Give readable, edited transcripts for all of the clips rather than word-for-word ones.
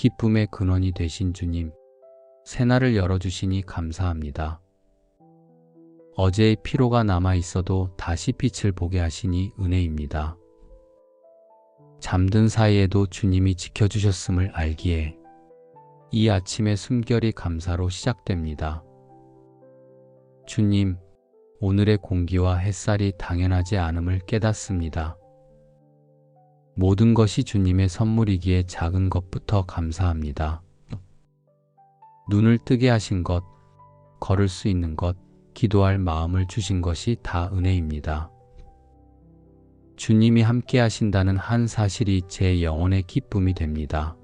기쁨의 근원이 되신 주님, 새날을 열어주시니 감사합니다. 어제의 피로가 남아 있어도 다시 빛을 보게 하시니 은혜입니다. 잠든 사이에도 주님이 지켜주셨음을 알기에 이 아침의 숨결이 감사로 시작됩니다. 주님, 오늘의 공기와 햇살이 당연하지 않음을 깨닫습니다. 모든 것이 주님의 선물이기에 작은 것부터 감사합니다. 눈을 뜨게 하신 것, 걸을 수 있는 것, 기도할 마음을 주신 것이 다 은혜입니다. 주님이 함께 하신다는 한 사실이 제 영혼의 기쁨이 됩니다.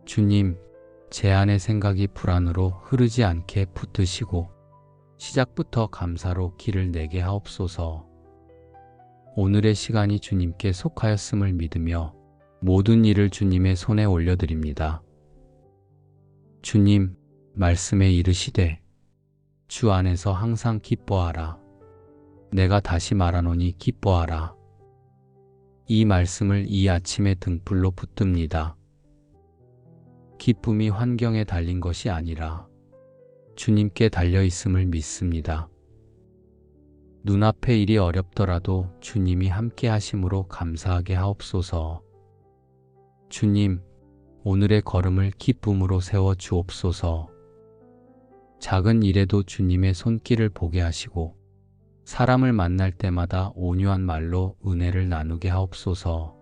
주님, 제 안의 생각이 불안으로 흐르지 않게 붙드시고 시작부터 감사로 길을 내게 하옵소서. 오늘의 시간이 주님께 속하였음을 믿으며 모든 일을 주님의 손에 올려드립니다. 주님, 말씀에 이르시되 주 안에서 항상 기뻐하라. 내가 다시 말하노니 기뻐하라. 이 말씀을 이 아침의 등불로 붙듭니다. 기쁨이 환경에 달린 것이 아니라 주님께 달려있음을 믿습니다. 눈앞의 일이 어렵더라도 주님이 함께 하심으로 감사하게 하옵소서. 주님, 오늘의 걸음을 기쁨으로 세워 주옵소서. 작은 일에도 주님의 손길을 보게 하시고 사람을 만날 때마다 온유한 말로 은혜를 나누게 하옵소서.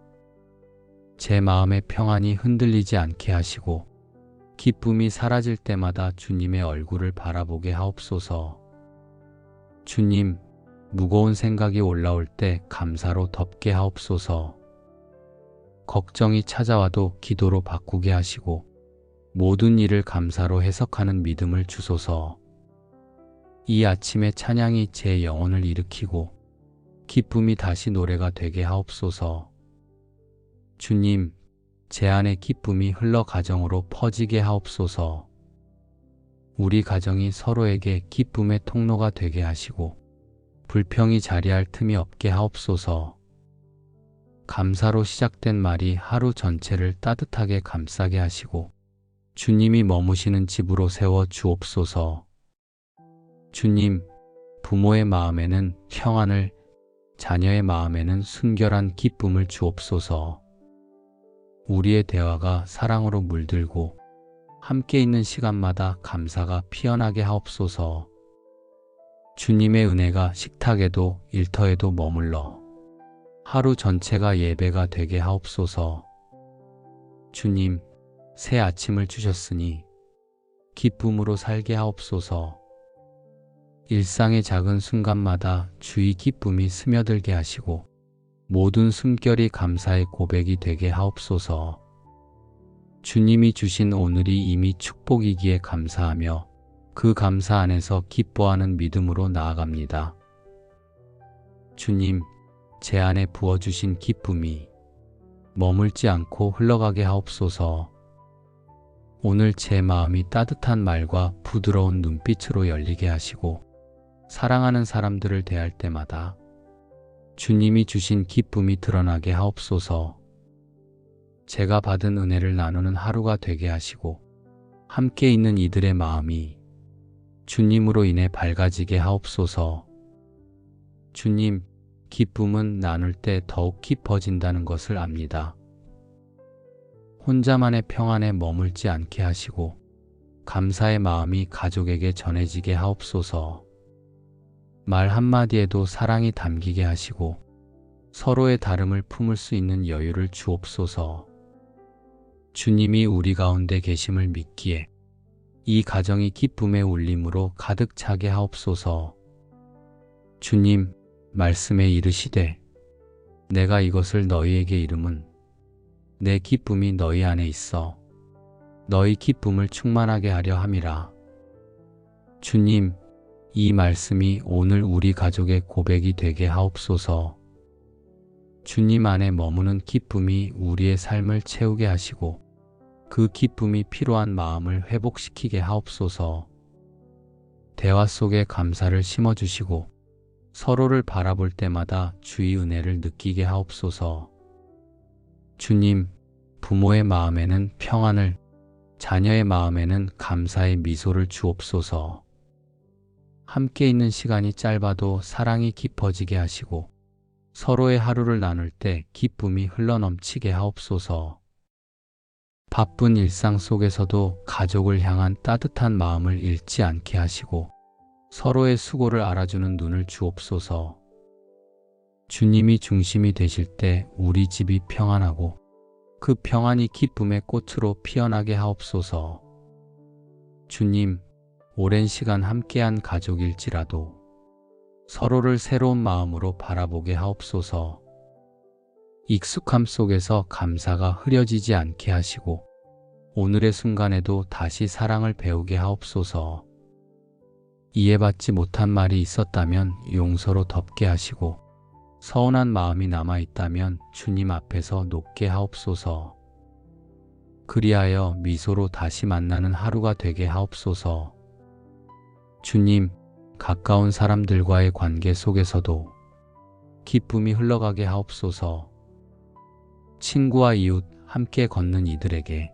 제 마음의 평안이 흔들리지 않게 하시고 기쁨이 사라질 때마다 주님의 얼굴을 바라보게 하옵소서. 주님, 무거운 생각이 올라올 때 감사로 덮게 하옵소서. 걱정이 찾아와도 기도로 바꾸게 하시고 모든 일을 감사로 해석하는 믿음을 주소서. 이 아침의 찬양이 제 영혼을 일으키고 기쁨이 다시 노래가 되게 하옵소서. 주님, 제 안의 기쁨이 흘러 가정으로 퍼지게 하옵소서. 우리 가정이 서로에게 기쁨의 통로가 되게 하시고 불평이 자리할 틈이 없게 하옵소서. 감사로 시작된 말이 하루 전체를 따뜻하게 감싸게 하시고 주님이 머무시는 집으로 세워 주옵소서. 주님, 부모의 마음에는 평안을, 자녀의 마음에는 순결한 기쁨을 주옵소서. 우리의 대화가 사랑으로 물들고 함께 있는 시간마다 감사가 피어나게 하옵소서. 주님의 은혜가 식탁에도 일터에도 머물러 하루 전체가 예배가 되게 하옵소서. 주님, 새 아침을 주셨으니 기쁨으로 살게 하옵소서. 일상의 작은 순간마다 주의 기쁨이 스며들게 하시고 모든 숨결이 감사의 고백이 되게 하옵소서. 주님이 주신 오늘이 이미 축복이기에 감사하며 그 감사 안에서 기뻐하는 믿음으로 나아갑니다. 주님, 제 안에 부어주신 기쁨이 머물지 않고 흘러가게 하옵소서. 오늘 제 마음이 따뜻한 말과 부드러운 눈빛으로 열리게 하시고 사랑하는 사람들을 대할 때마다 주님이 주신 기쁨이 드러나게 하옵소서. 제가 받은 은혜를 나누는 하루가 되게 하시고 함께 있는 이들의 마음이 주님으로 인해 밝아지게 하옵소서. 주님, 기쁨은 나눌 때 더욱 깊어진다는 것을 압니다. 혼자만의 평안에 머물지 않게 하시고 감사의 마음이 가족에게 전해지게 하옵소서. 말 한마디에도 사랑이 담기게 하시고 서로의 다름을 품을 수 있는 여유를 주옵소서. 주님이 우리 가운데 계심을 믿기에 이 가정이 기쁨의 울림으로 가득 차게 하옵소서. 주님, 말씀에 이르시되 내가 이것을 너희에게 이름은 내 기쁨이 너희 안에 있어 너희 기쁨을 충만하게 하려 함이라. 주님, 이 말씀이 오늘 우리 가족의 고백이 되게 하옵소서. 주님 안에 머무는 기쁨이 우리의 삶을 채우게 하시고 그 기쁨이 필요한 마음을 회복시키게 하옵소서. 대화 속에 감사를 심어주시고 서로를 바라볼 때마다 주의 은혜를 느끼게 하옵소서. 주님, 부모의 마음에는 평안을, 자녀의 마음에는 감사의 미소를 주옵소서. 함께 있는 시간이 짧아도 사랑이 깊어지게 하시고 서로의 하루를 나눌 때 기쁨이 흘러넘치게 하옵소서. 바쁜 일상 속에서도 가족을 향한 따뜻한 마음을 잃지 않게 하시고 서로의 수고를 알아주는 눈을 주옵소서. 주님이 중심이 되실 때 우리 집이 평안하고 그 평안이 기쁨의 꽃으로 피어나게 하옵소서. 주님, 오랜 시간 함께한 가족일지라도 서로를 새로운 마음으로 바라보게 하옵소서. 익숙함 속에서 감사가 흐려지지 않게 하시고 오늘의 순간에도 다시 사랑을 배우게 하옵소서. 이해받지 못한 말이 있었다면 용서로 덮게 하시고 서운한 마음이 남아있다면 주님 앞에서 놓게 하옵소서. 그리하여 미소로 다시 만나는 하루가 되게 하옵소서. 주님, 가까운 사람들과의 관계 속에서도 기쁨이 흘러가게 하옵소서. 친구와 이웃, 함께 걷는 이들에게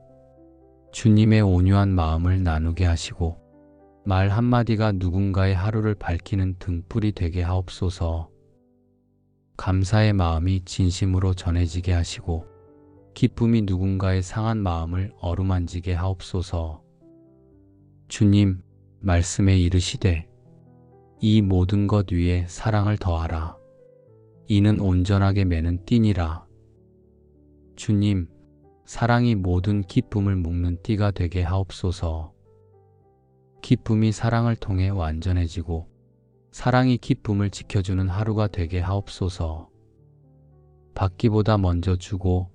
주님의 온유한 마음을 나누게 하시고 말 한마디가 누군가의 하루를 밝히는 등불이 되게 하옵소서. 감사의 마음이 진심으로 전해지게 하시고 기쁨이 누군가의 상한 마음을 어루만지게 하옵소서. 주님, 말씀에 이르시되 이 모든 것 위에 사랑을 더하라. 이는 온전하게 매는 띠니라. 주님, 사랑이 모든 기쁨을 묶는 띠가 되게 하옵소서. 기쁨이 사랑을 통해 완전해지고 사랑이 기쁨을 지켜주는 하루가 되게 하옵소서. 받기보다 먼저 주고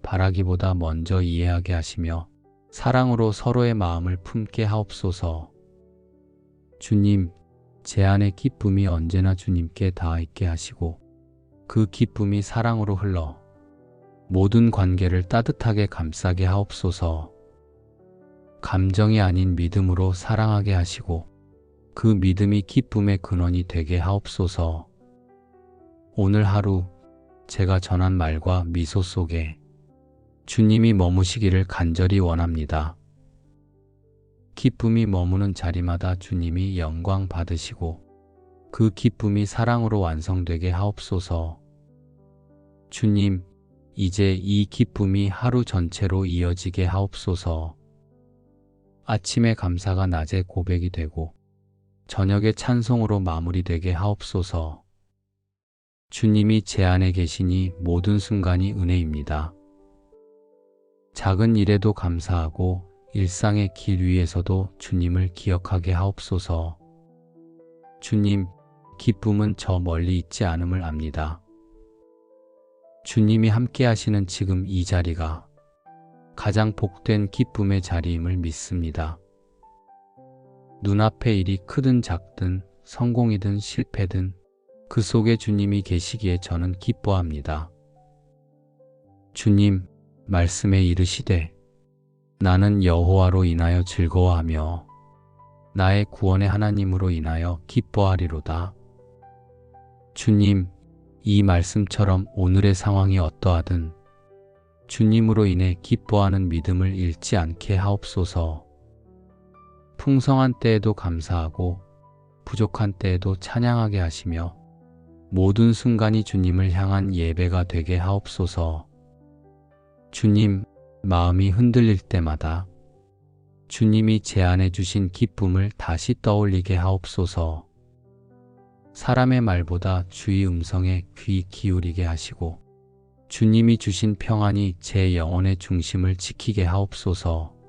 바라기보다 먼저 이해하게 하시며 사랑으로 서로의 마음을 품게 하옵소서. 주님, 제 안의 기쁨이 언제나 주님께 닿아 있게 하시고 그 기쁨이 사랑으로 흘러 모든 관계를 따뜻하게 감싸게 하옵소서. 감정이 아닌 믿음으로 사랑하게 하시고 그 믿음이 기쁨의 근원이 되게 하옵소서. 오늘 하루 제가 전한 말과 미소 속에 주님이 머무시기를 간절히 원합니다. 기쁨이 머무는 자리마다 주님이 영광 받으시고 그 기쁨이 사랑으로 완성되게 하옵소서. 주님, 이제 이 기쁨이 하루 전체로 이어지게 하옵소서. 아침의 감사가 낮에 고백이 되고 저녁의 찬송으로 마무리되게 하옵소서. 주님이 제 안에 계시니 모든 순간이 은혜입니다. 작은 일에도 감사하고 일상의 길 위에서도 주님을 기억하게 하옵소서. 주님, 기쁨은 저 멀리 있지 않음을 압니다. 주님이 함께 하시는 지금 이 자리가 가장 복된 기쁨의 자리임을 믿습니다. 눈앞의 일이 크든 작든 성공이든 실패든 그 속에 주님이 계시기에 저는 기뻐합니다. 주님, 말씀에 이르시되 나는 여호와로 인하여 즐거워하며 나의 구원의 하나님으로 인하여 기뻐하리로다. 주님, 이 말씀처럼 오늘의 상황이 어떠하든 주님으로 인해 기뻐하는 믿음을 잃지 않게 하옵소서. 풍성한 때에도 감사하고 부족한 때에도 찬양하게 하시며 모든 순간이 주님을 향한 예배가 되게 하옵소서. 주님, 마음이 흔들릴 때마다 주님이 제 안에 주신 기쁨을 다시 떠올리게 하옵소서. 사람의 말보다 주의 음성에 귀 기울이게 하시고 주님이 주신 평안이 제 영혼의 중심을 지키게 하옵소서.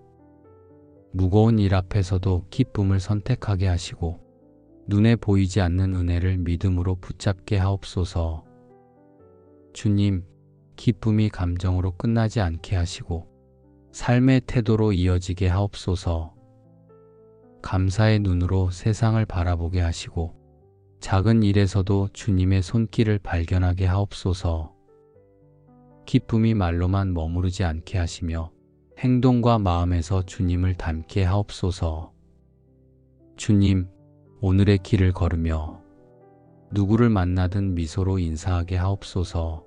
무거운 일 앞에서도 기쁨을 선택하게 하시고 눈에 보이지 않는 은혜를 믿음으로 붙잡게 하옵소서. 주님, 기쁨이 감정으로 끝나지 않게 하시고 삶의 태도로 이어지게 하옵소서. 감사의 눈으로 세상을 바라보게 하시고 작은 일에서도 주님의 손길을 발견하게 하옵소서. 기쁨이 말로만 머무르지 않게 하시며 행동과 마음에서 주님을 닮게 하옵소서. 주님, 오늘의 길을 걸으며 누구를 만나든 미소로 인사하게 하옵소서.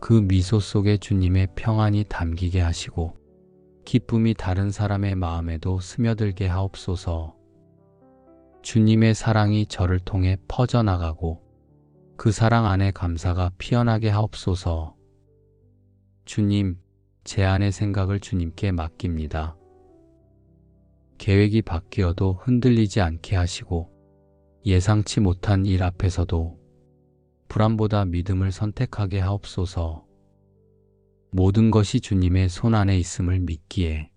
그 미소 속에 주님의 평안이 담기게 하시고 기쁨이 다른 사람의 마음에도 스며들게 하옵소서. 주님의 사랑이 저를 통해 퍼져나가고 그 사랑 안에 감사가 피어나게 하옵소서. 주님, 제 안의 생각을 주님께 맡깁니다. 계획이 바뀌어도 흔들리지 않게 하시고 예상치 못한 일 앞에서도 불안보다 믿음을 선택하게 하옵소서. 모든 것이 주님의 손 안에 있음을 믿기에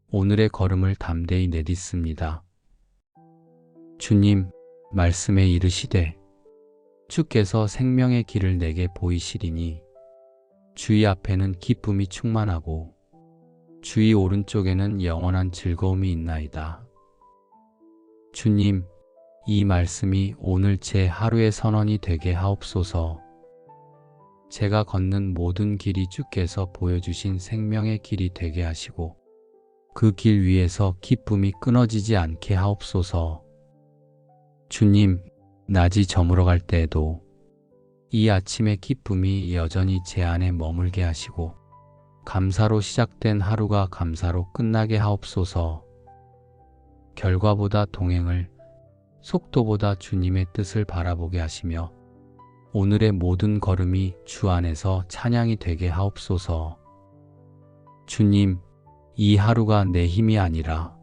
오늘의 걸음을 담대히 내딛습니다. 주님, 말씀에 이르시되 주께서 생명의 길을 내게 보이시리니 주의 앞에는 기쁨이 충만하고 주의 오른쪽에는 영원한 즐거움이 있나이다. 주님, 이 말씀이 오늘 제 하루의 선언이 되게 하옵소서. 제가 걷는 모든 길이 주께서 보여주신 생명의 길이 되게 하시고 그 길 위에서 기쁨이 끊어지지 않게 하옵소서. 주님, 낮이 저물어 갈 때에도 이 아침의 기쁨이 여전히 제 안에 머물게 하시고 감사로 시작된 하루가 감사로 끝나게 하옵소서. 결과보다 동행을, 속도보다 주님의 뜻을 바라보게 하시며 오늘의 모든 걸음이 주 안에서 찬양이 되게 하옵소서. 주님, 이 하루가 내 힘이 아니라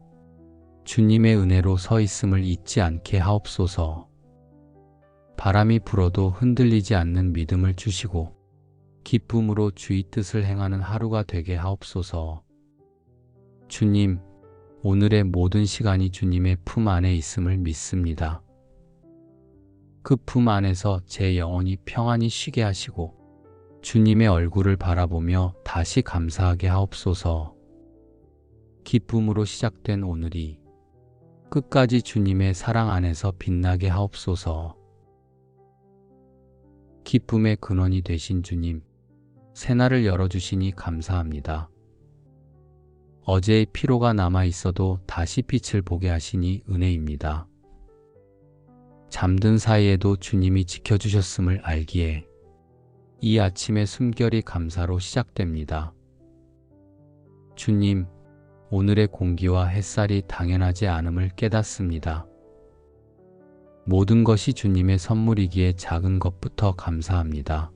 주님의 은혜로 서 있음을 잊지 않게 하옵소서. 바람이 불어도 흔들리지 않는 믿음을 주시고 기쁨으로 주의 뜻을 행하는 하루가 되게 하옵소서. 주님, 오늘의 모든 시간이 주님의 품 안에 있음을 믿습니다. 그 품 안에서 제 영혼이 평안히 쉬게 하시고 주님의 얼굴을 바라보며 다시 감사하게 하옵소서. 기쁨으로 시작된 오늘이 끝까지 주님의 사랑 안에서 빛나게 하옵소서. 기쁨의 근원이 되신 주님, 새날을 열어주시니 감사합니다. 어제의 피로가 남아있어도 다시 빛을 보게 하시니 은혜입니다. 잠든 사이에도 주님이 지켜주셨음을 알기에 이 아침의 숨결이 감사로 시작됩니다. 주님, 오늘의 공기와 햇살이 당연하지 않음을 깨닫습니다. 모든 것이 주님의 선물이기에 작은 것부터 감사합니다.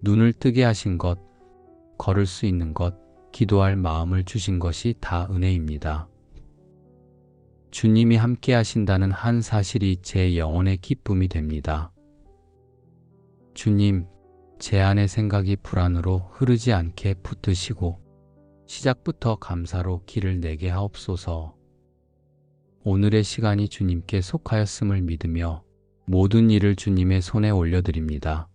눈을 뜨게 하신 것, 걸을 수 있는 것, 기도할 마음을 주신 것이 다 은혜입니다. 주님이 함께 하신다는 한 사실이 제 영혼의 기쁨이 됩니다. 주님, 제 안의 생각이 불안으로 흐르지 않게 붙드시고 시작부터 감사로 길을 내게 하옵소서. 오늘의 시간이 주님께 속하였음을 믿으며 모든 일을 주님의 손에 올려드립니다.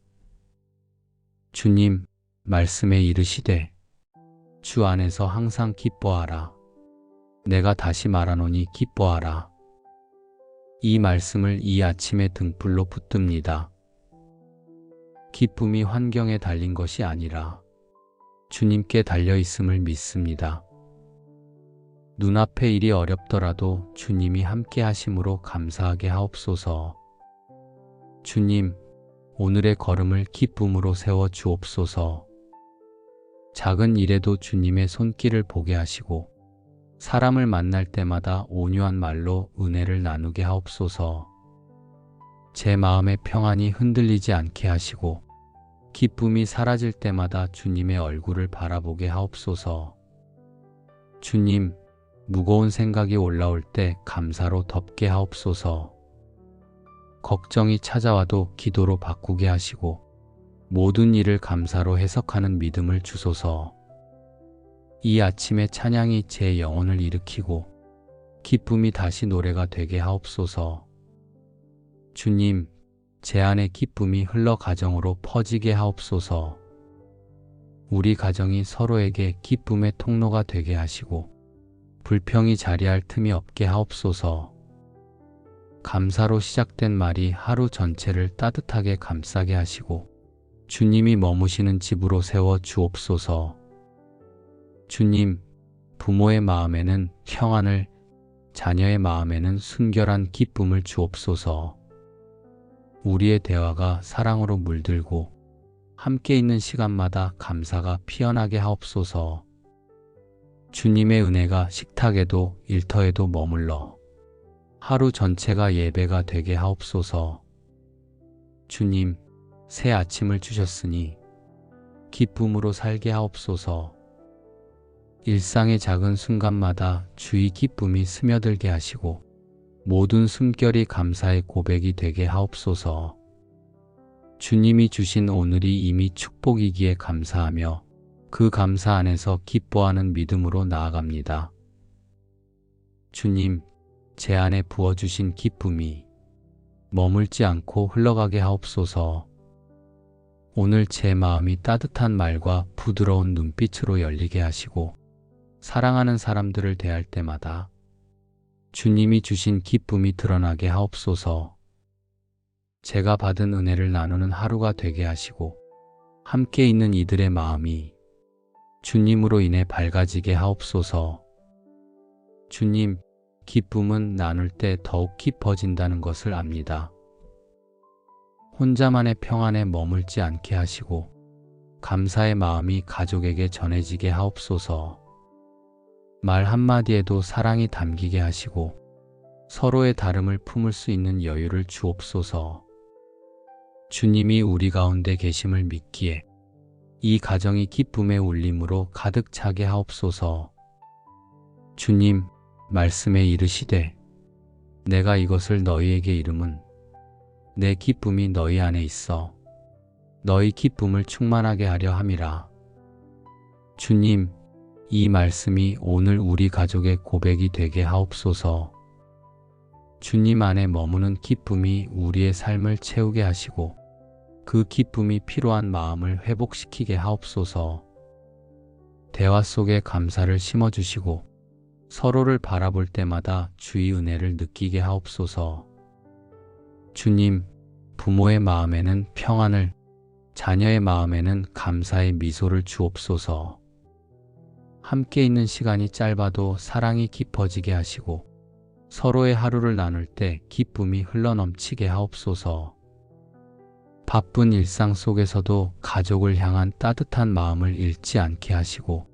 주님, 말씀에 이르시되 주 안에서 항상 기뻐하라. 내가 다시 말하노니 기뻐하라. 이 말씀을 이 아침의 등불로 붙듭니다. 기쁨이 환경에 달린 것이 아니라 주님께 달려있음을 믿습니다. 눈앞의 일이 어렵더라도 주님이 함께 하심으로 감사하게 하옵소서. 주님, 오늘의 걸음을 기쁨으로 세워 주옵소서. 작은 일에도 주님의 손길을 보게 하시고 사람을 만날 때마다 온유한 말로 은혜를 나누게 하옵소서. 제 마음의 평안이 흔들리지 않게 하시고 기쁨이 사라질 때마다 주님의 얼굴을 바라보게 하옵소서. 주님, 무거운 생각이 올라올 때 감사로 덮게 하옵소서. 걱정이 찾아와도 기도로 바꾸게 하시고 모든 일을 감사로 해석하는 믿음을 주소서. 이 아침의 찬양이 제 영혼을 일으키고 기쁨이 다시 노래가 되게 하옵소서. 주님, 제 안의 기쁨이 흘러 가정으로 퍼지게 하옵소서. 우리 가정이 서로에게 기쁨의 통로가 되게 하시고 불평이 자리할 틈이 없게 하옵소서. 감사로 시작된 말이 하루 전체를 따뜻하게 감싸게 하시고 주님이 머무시는 집으로 세워 주옵소서. 주님, 부모의 마음에는 평안을, 자녀의 마음에는 순결한 기쁨을 주옵소서. 우리의 대화가 사랑으로 물들고 함께 있는 시간마다 감사가 피어나게 하옵소서. 주님의 은혜가 식탁에도 일터에도 머물러 하루 전체가 예배가 되게 하옵소서. 주님, 새 아침을 주셨으니 기쁨으로 살게 하옵소서. 일상의 작은 순간마다 주의 기쁨이 스며들게 하시고 모든 숨결이 감사의 고백이 되게 하옵소서. 주님이 주신 오늘이 이미 축복이기에 감사하며 그 감사 안에서 기뻐하는 믿음으로 나아갑니다. 주님, 제 안에 부어주신 기쁨이 머물지 않고 흘러가게 하옵소서. 오늘 제 마음이 따뜻한 말과 부드러운 눈빛으로 열리게 하시고 사랑하는 사람들을 대할 때마다 주님이 주신 기쁨이 드러나게 하옵소서. 제가 받은 은혜를 나누는 하루가 되게 하시고 함께 있는 이들의 마음이 주님으로 인해 밝아지게 하옵소서. 주님, 기쁨은 나눌 때 더욱 깊어진다는 것을 압니다. 혼자만의 평안에 머물지 않게 하시고 감사의 마음이 가족에게 전해지게 하옵소서. 말 한마디에도 사랑이 담기게 하시고 서로의 다름을 품을 수 있는 여유를 주옵소서. 주님이 우리 가운데 계심을 믿기에 이 가정이 기쁨의 울림으로 가득 차게 하옵소서. 주님, 말씀에 이르시되 내가 이것을 너희에게 이름은 내 기쁨이 너희 안에 있어 너희 기쁨을 충만하게 하려 함이라. 주님, 이 말씀이 오늘 우리 가족의 고백이 되게 하옵소서. 주님 안에 머무는 기쁨이 우리의 삶을 채우게 하시고 그 기쁨이 필요한 마음을 회복시키게 하옵소서. 대화 속에 감사를 심어주시고 서로를 바라볼 때마다 주의 은혜를 느끼게 하옵소서. 주님, 부모의 마음에는 평안을, 자녀의 마음에는 감사의 미소를 주옵소서. 함께 있는 시간이 짧아도 사랑이 깊어지게 하시고 서로의 하루를 나눌 때 기쁨이 흘러넘치게 하옵소서. 바쁜 일상 속에서도 가족을 향한 따뜻한 마음을 잃지 않게 하시고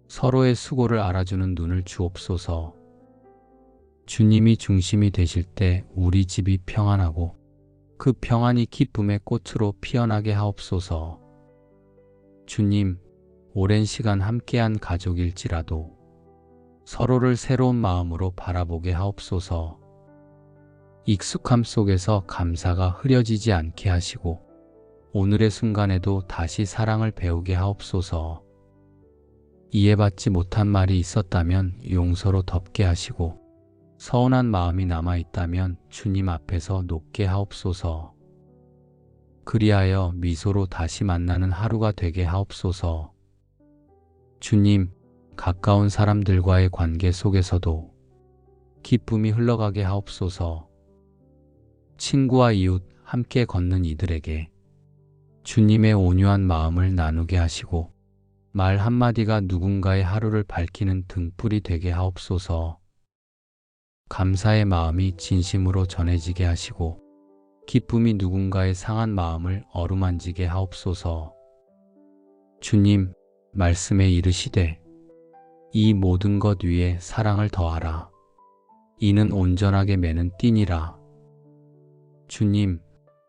서로의 수고를 알아주는 눈을 주옵소서. 주님이 중심이 되실 때 우리 집이 평안하고 그 평안이 기쁨의 꽃으로 피어나게 하옵소서. 주님, 오랜 시간 함께한 가족일지라도 서로를 새로운 마음으로 바라보게 하옵소서. 익숙함 속에서 감사가 흐려지지 않게 하시고 오늘의 순간에도 다시 사랑을 배우게 하옵소서. 이해받지 못한 말이 있었다면 용서로 덮게 하시고 서운한 마음이 남아있다면 주님 앞에서 놓게 하옵소서. 그리하여 미소로 다시 만나는 하루가 되게 하옵소서. 주님, 가까운 사람들과의 관계 속에서도 기쁨이 흘러가게 하옵소서. 친구와 이웃, 함께 걷는 이들에게 주님의 온유한 마음을 나누게 하시고 말 한마디가 누군가의 하루를 밝히는 등불이 되게 하옵소서. 감사의 마음이 진심으로 전해지게 하시고 기쁨이 누군가의 상한 마음을 어루만지게 하옵소서. 주님, 말씀에 이르시되 이 모든 것 위에 사랑을 더하라. 이는 온전하게 매는 띠니라. 주님,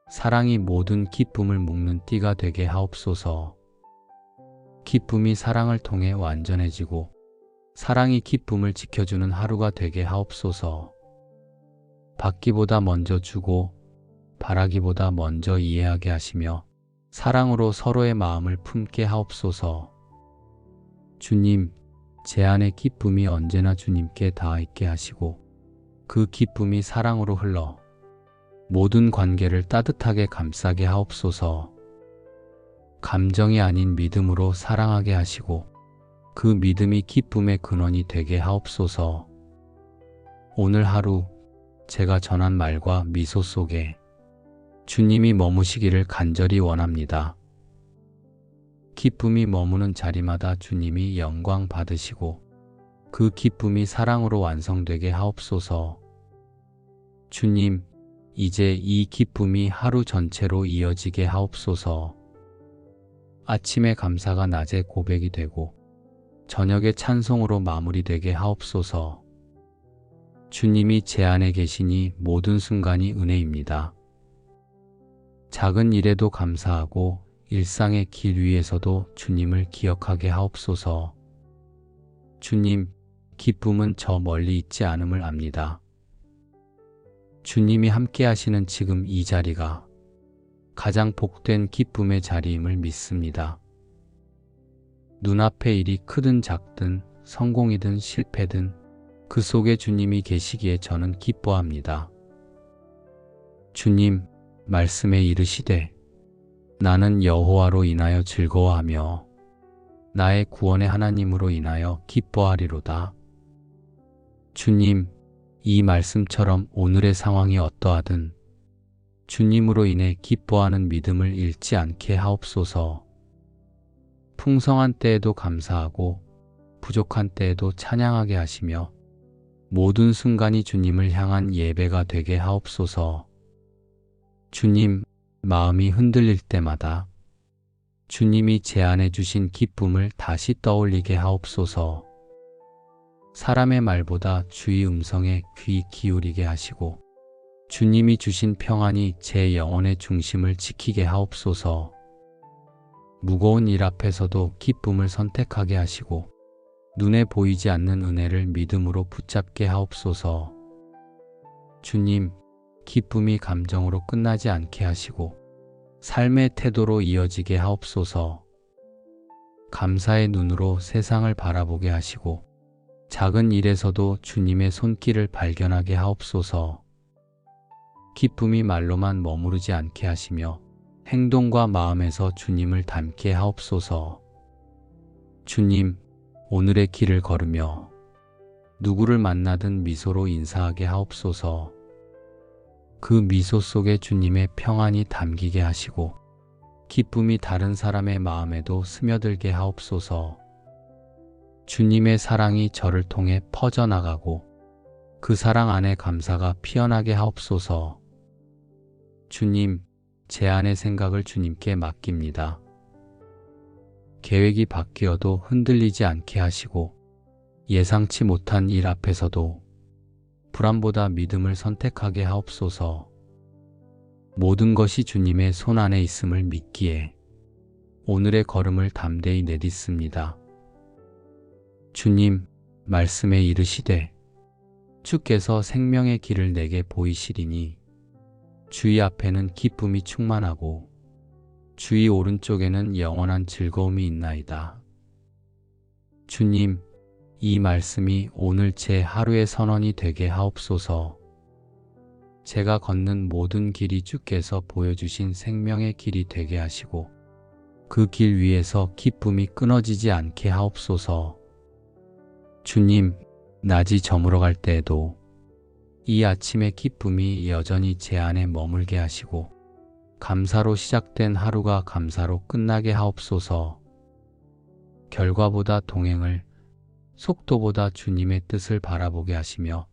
사랑이 모든 기쁨을 묶는 띠가 되게 하옵소서. 기쁨이 사랑을 통해 완전해지고 사랑이 기쁨을 지켜주는 하루가 되게 하옵소서. 받기보다 먼저 주고 바라기보다 먼저 이해하게 하시며 사랑으로 서로의 마음을 품게 하옵소서. 주님, 제 안의 기쁨이 언제나 주님께 닿아 있게 하시고 그 기쁨이 사랑으로 흘러 모든 관계를 따뜻하게 감싸게 하옵소서. 감정이 아닌 믿음으로 사랑하게 하시고 그 믿음이 기쁨의 근원이 되게 하옵소서. 오늘 하루 제가 전한 말과 미소 속에 주님이 머무시기를 간절히 원합니다. 기쁨이 머무는 자리마다 주님이 영광 받으시고 그 기쁨이 사랑으로 완성되게 하옵소서. 주님, 이제 이 기쁨이 하루 전체로 이어지게 하옵소서. 아침의 감사가 낮에 고백이 되고 저녁의 찬송으로 마무리되게 하옵소서. 주님이 제 안에 계시니 모든 순간이 은혜입니다. 작은 일에도 감사하고 일상의 길 위에서도 주님을 기억하게 하옵소서. 주님, 기쁨은 저 멀리 있지 않음을 압니다. 주님이 함께 하시는 지금 이 자리가 가장 복된 기쁨의 자리임을 믿습니다. 눈앞의 일이 크든 작든 성공이든 실패든 그 속에 주님이 계시기에 저는 기뻐합니다. 주님, 말씀에 이르시되 나는 여호와로 인하여 즐거워하며 나의 구원의 하나님으로 인하여 기뻐하리로다. 주님, 이 말씀처럼 오늘의 상황이 어떠하든 주님으로 인해 기뻐하는 믿음을 잃지 않게 하옵소서. 풍성한 때에도 감사하고 부족한 때에도 찬양하게 하시며 모든 순간이 주님을 향한 예배가 되게 하옵소서. 주님, 마음이 흔들릴 때마다 주님이 제 안에 주신 기쁨을 다시 떠올리게 하옵소서. 사람의 말보다 주의 음성에 귀 기울이게 하시고 주님이 주신 평안이 제 영혼의 중심을 지키게 하옵소서. 무거운 일 앞에서도 기쁨을 선택하게 하시고 눈에 보이지 않는 은혜를 믿음으로 붙잡게 하옵소서. 주님, 기쁨이 감정으로 끝나지 않게 하시고 삶의 태도로 이어지게 하옵소서. 감사의 눈으로 세상을 바라보게 하시고 작은 일에서도 주님의 손길을 발견하게 하옵소서. 기쁨이 말로만 머무르지 않게 하시며 행동과 마음에서 주님을 닮게 하옵소서. 주님, 오늘의 길을 걸으며 누구를 만나든 미소로 인사하게 하옵소서. 그 미소 속에 주님의 평안이 담기게 하시고 기쁨이 다른 사람의 마음에도 스며들게 하옵소서. 주님의 사랑이 저를 통해 퍼져나가고 그 사랑 안에 감사가 피어나게 하옵소서. 주님, 제 안의 생각을 주님께 맡깁니다. 계획이 바뀌어도 흔들리지 않게 하시고 예상치 못한 일 앞에서도 불안보다 믿음을 선택하게 하옵소서. 모든 것이 주님의 손 안에 있음을 믿기에 오늘의 걸음을 담대히 내딛습니다. 주님, 말씀에 이르시되 주께서 생명의 길을 내게 보이시리니 주의 앞에는 기쁨이 충만하고 주의 오른쪽에는 영원한 즐거움이 있나이다. 주님, 이 말씀이 오늘 제 하루의 선언이 되게 하옵소서. 제가 걷는 모든 길이 주께서 보여주신 생명의 길이 되게 하시고 그 길 위에서 기쁨이 끊어지지 않게 하옵소서. 주님, 낮이 저물어 갈 때에도 이 아침의 기쁨이 여전히 제 안에 머물게 하시고 감사로 시작된 하루가 감사로 끝나게 하옵소서. 결과보다 동행을, 속도보다 주님의 뜻을 바라보게 하시며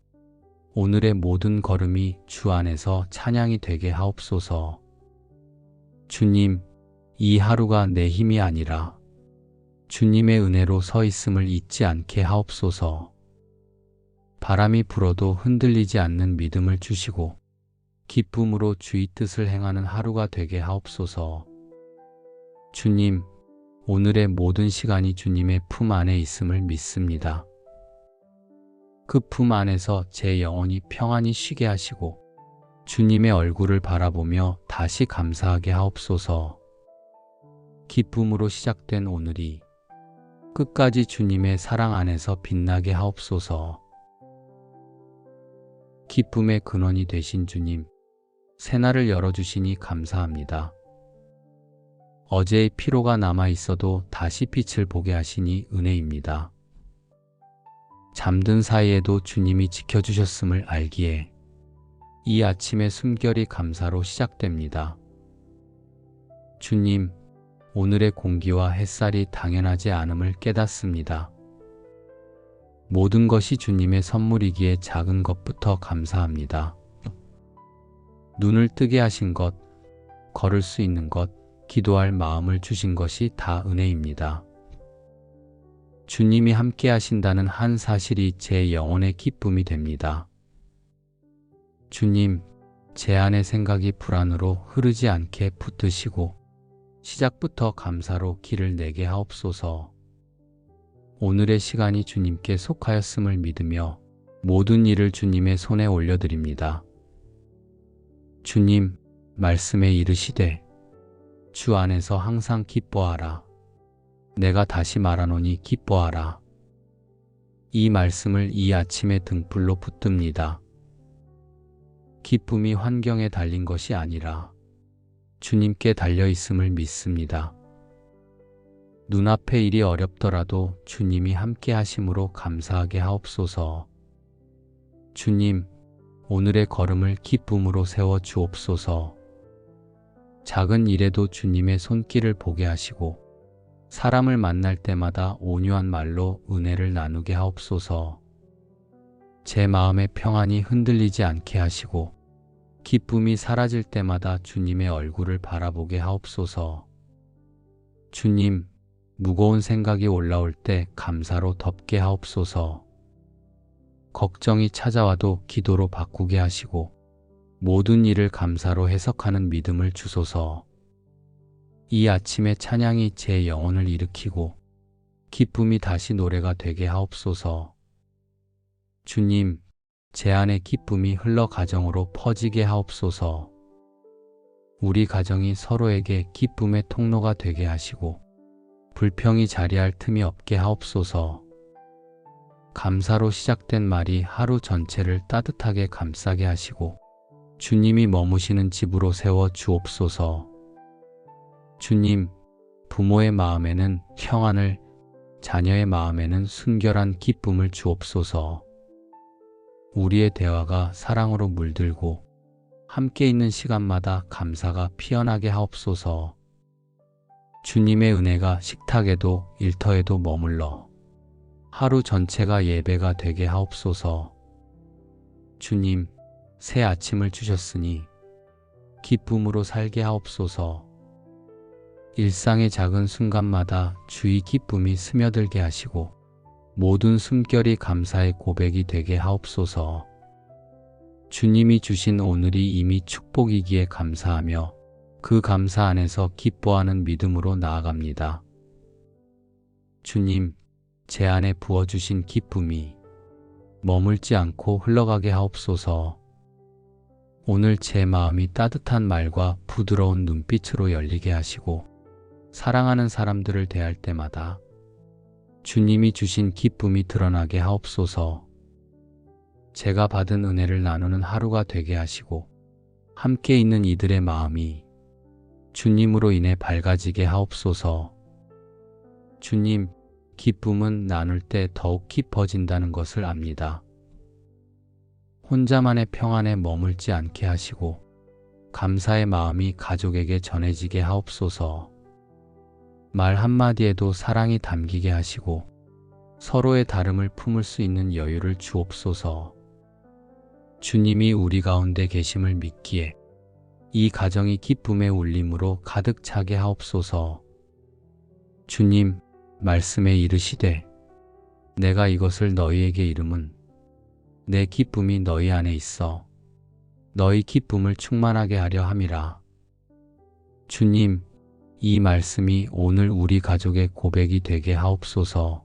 오늘의 모든 걸음이 주 안에서 찬양이 되게 하옵소서. 주님, 이 하루가 내 힘이 아니라 주님의 은혜로 서 있음을 잊지 않게 하옵소서. 바람이 불어도 흔들리지 않는 믿음을 주시고 기쁨으로 주의 뜻을 행하는 하루가 되게 하옵소서. 주님, 오늘의 모든 시간이 주님의 품 안에 있음을 믿습니다. 그 품 안에서 제 영혼이 평안히 쉬게 하시고 주님의 얼굴을 바라보며 다시 감사하게 하옵소서. 기쁨으로 시작된 오늘이 끝까지 주님의 사랑 안에서 빛나게 하옵소서. 기쁨의 근원이 되신 주님, 새날을 열어주시니 감사합니다. 어제의 피로가 남아있어도 다시 빛을 보게 하시니 은혜입니다. 잠든 사이에도 주님이 지켜주셨음을 알기에 이 아침의 숨결이 감사로 시작됩니다. 주님, 오늘의 공기와 햇살이 당연하지 않음을 깨닫습니다. 모든 것이 주님의 선물이기에 작은 것부터 감사합니다. 눈을 뜨게 하신 것, 걸을 수 있는 것, 기도할 마음을 주신 것이 다 은혜입니다. 주님이 함께 하신다는 한 사실이 제 영혼의 기쁨이 됩니다. 주님, 제 안의 생각이 불안으로 흐르지 않게 붙드시고 시작부터 감사로 길을 내게 하옵소서. 오늘의 시간이 주님께 속하였음을 믿으며 모든 일을 주님의 손에 올려드립니다. 주님, 말씀에 이르시되 주 안에서 항상 기뻐하라. 내가 다시 말하노니 기뻐하라. 이 말씀을 이 아침에 등불로 붙듭니다. 기쁨이 환경에 달린 것이 아니라 주님께 달려있음을 믿습니다. 눈앞의 일이 어렵더라도 주님이 함께 하심으로 감사하게 하옵소서. 주님, 오늘의 걸음을 기쁨으로 세워 주옵소서. 작은 일에도 주님의 손길을 보게 하시고 사람을 만날 때마다 온유한 말로 은혜를 나누게 하옵소서. 제 마음의 평안이 흔들리지 않게 하시고 기쁨이 사라질 때마다 주님의 얼굴을 바라보게 하옵소서. 주님, 무거운 생각이 올라올 때 감사로 덮게 하옵소서. 걱정이 찾아와도 기도로 바꾸게 하시고 모든 일을 감사로 해석하는 믿음을 주소서. 이 아침에 찬양이 제 영혼을 일으키고 기쁨이 다시 노래가 되게 하옵소서. 주님, 제 안의 기쁨이 흘러 가정으로 퍼지게 하옵소서. 우리 가정이 서로에게 기쁨의 통로가 되게 하시고 불평이 자리할 틈이 없게 하옵소서. 감사로 시작된 말이 하루 전체를 따뜻하게 감싸게 하시고 주님이 머무시는 집으로 세워 주옵소서. 주님, 부모의 마음에는 평안을, 자녀의 마음에는 순결한 기쁨을 주옵소서. 우리의 대화가 사랑으로 물들고 함께 있는 시간마다 감사가 피어나게 하옵소서. 주님의 은혜가 식탁에도 일터에도 머물러 하루 전체가 예배가 되게 하옵소서. 주님, 새 아침을 주셨으니 기쁨으로 살게 하옵소서. 일상의 작은 순간마다 주의 기쁨이 스며들게 하시고 모든 숨결이 감사의 고백이 되게 하옵소서. 주님이 주신 오늘이 이미 축복이기에 감사하며 그 감사 안에서 기뻐하는 믿음으로 나아갑니다. 주님, 제 안에 부어주신 기쁨이 머물지 않고 흘러가게 하옵소서. 오늘 제 마음이 따뜻한 말과 부드러운 눈빛으로 열리게 하시고 사랑하는 사람들을 대할 때마다 주님이 주신 기쁨이 드러나게 하옵소서. 제가 받은 은혜를 나누는 하루가 되게 하시고 함께 있는 이들의 마음이 주님으로 인해 밝아지게 하옵소서. 주님, 기쁨은 나눌 때 더욱 깊어진다는 것을 압니다. 혼자만의 평안에 머물지 않게 하시고 감사의 마음이 가족에게 전해지게 하옵소서. 말 한마디에도 사랑이 담기게 하시고 서로의 다름을 품을 수 있는 여유를 주옵소서. 주님이 우리 가운데 계심을 믿기에 이 가정이 기쁨의 울림으로 가득 차게 하옵소서. 주님, 말씀에 이르시되 내가 이것을 너희에게 이름은 내 기쁨이 너희 안에 있어 너희 기쁨을 충만하게 하려 함이라. 주님, 이 말씀이 오늘 우리 가족의 고백이 되게 하옵소서.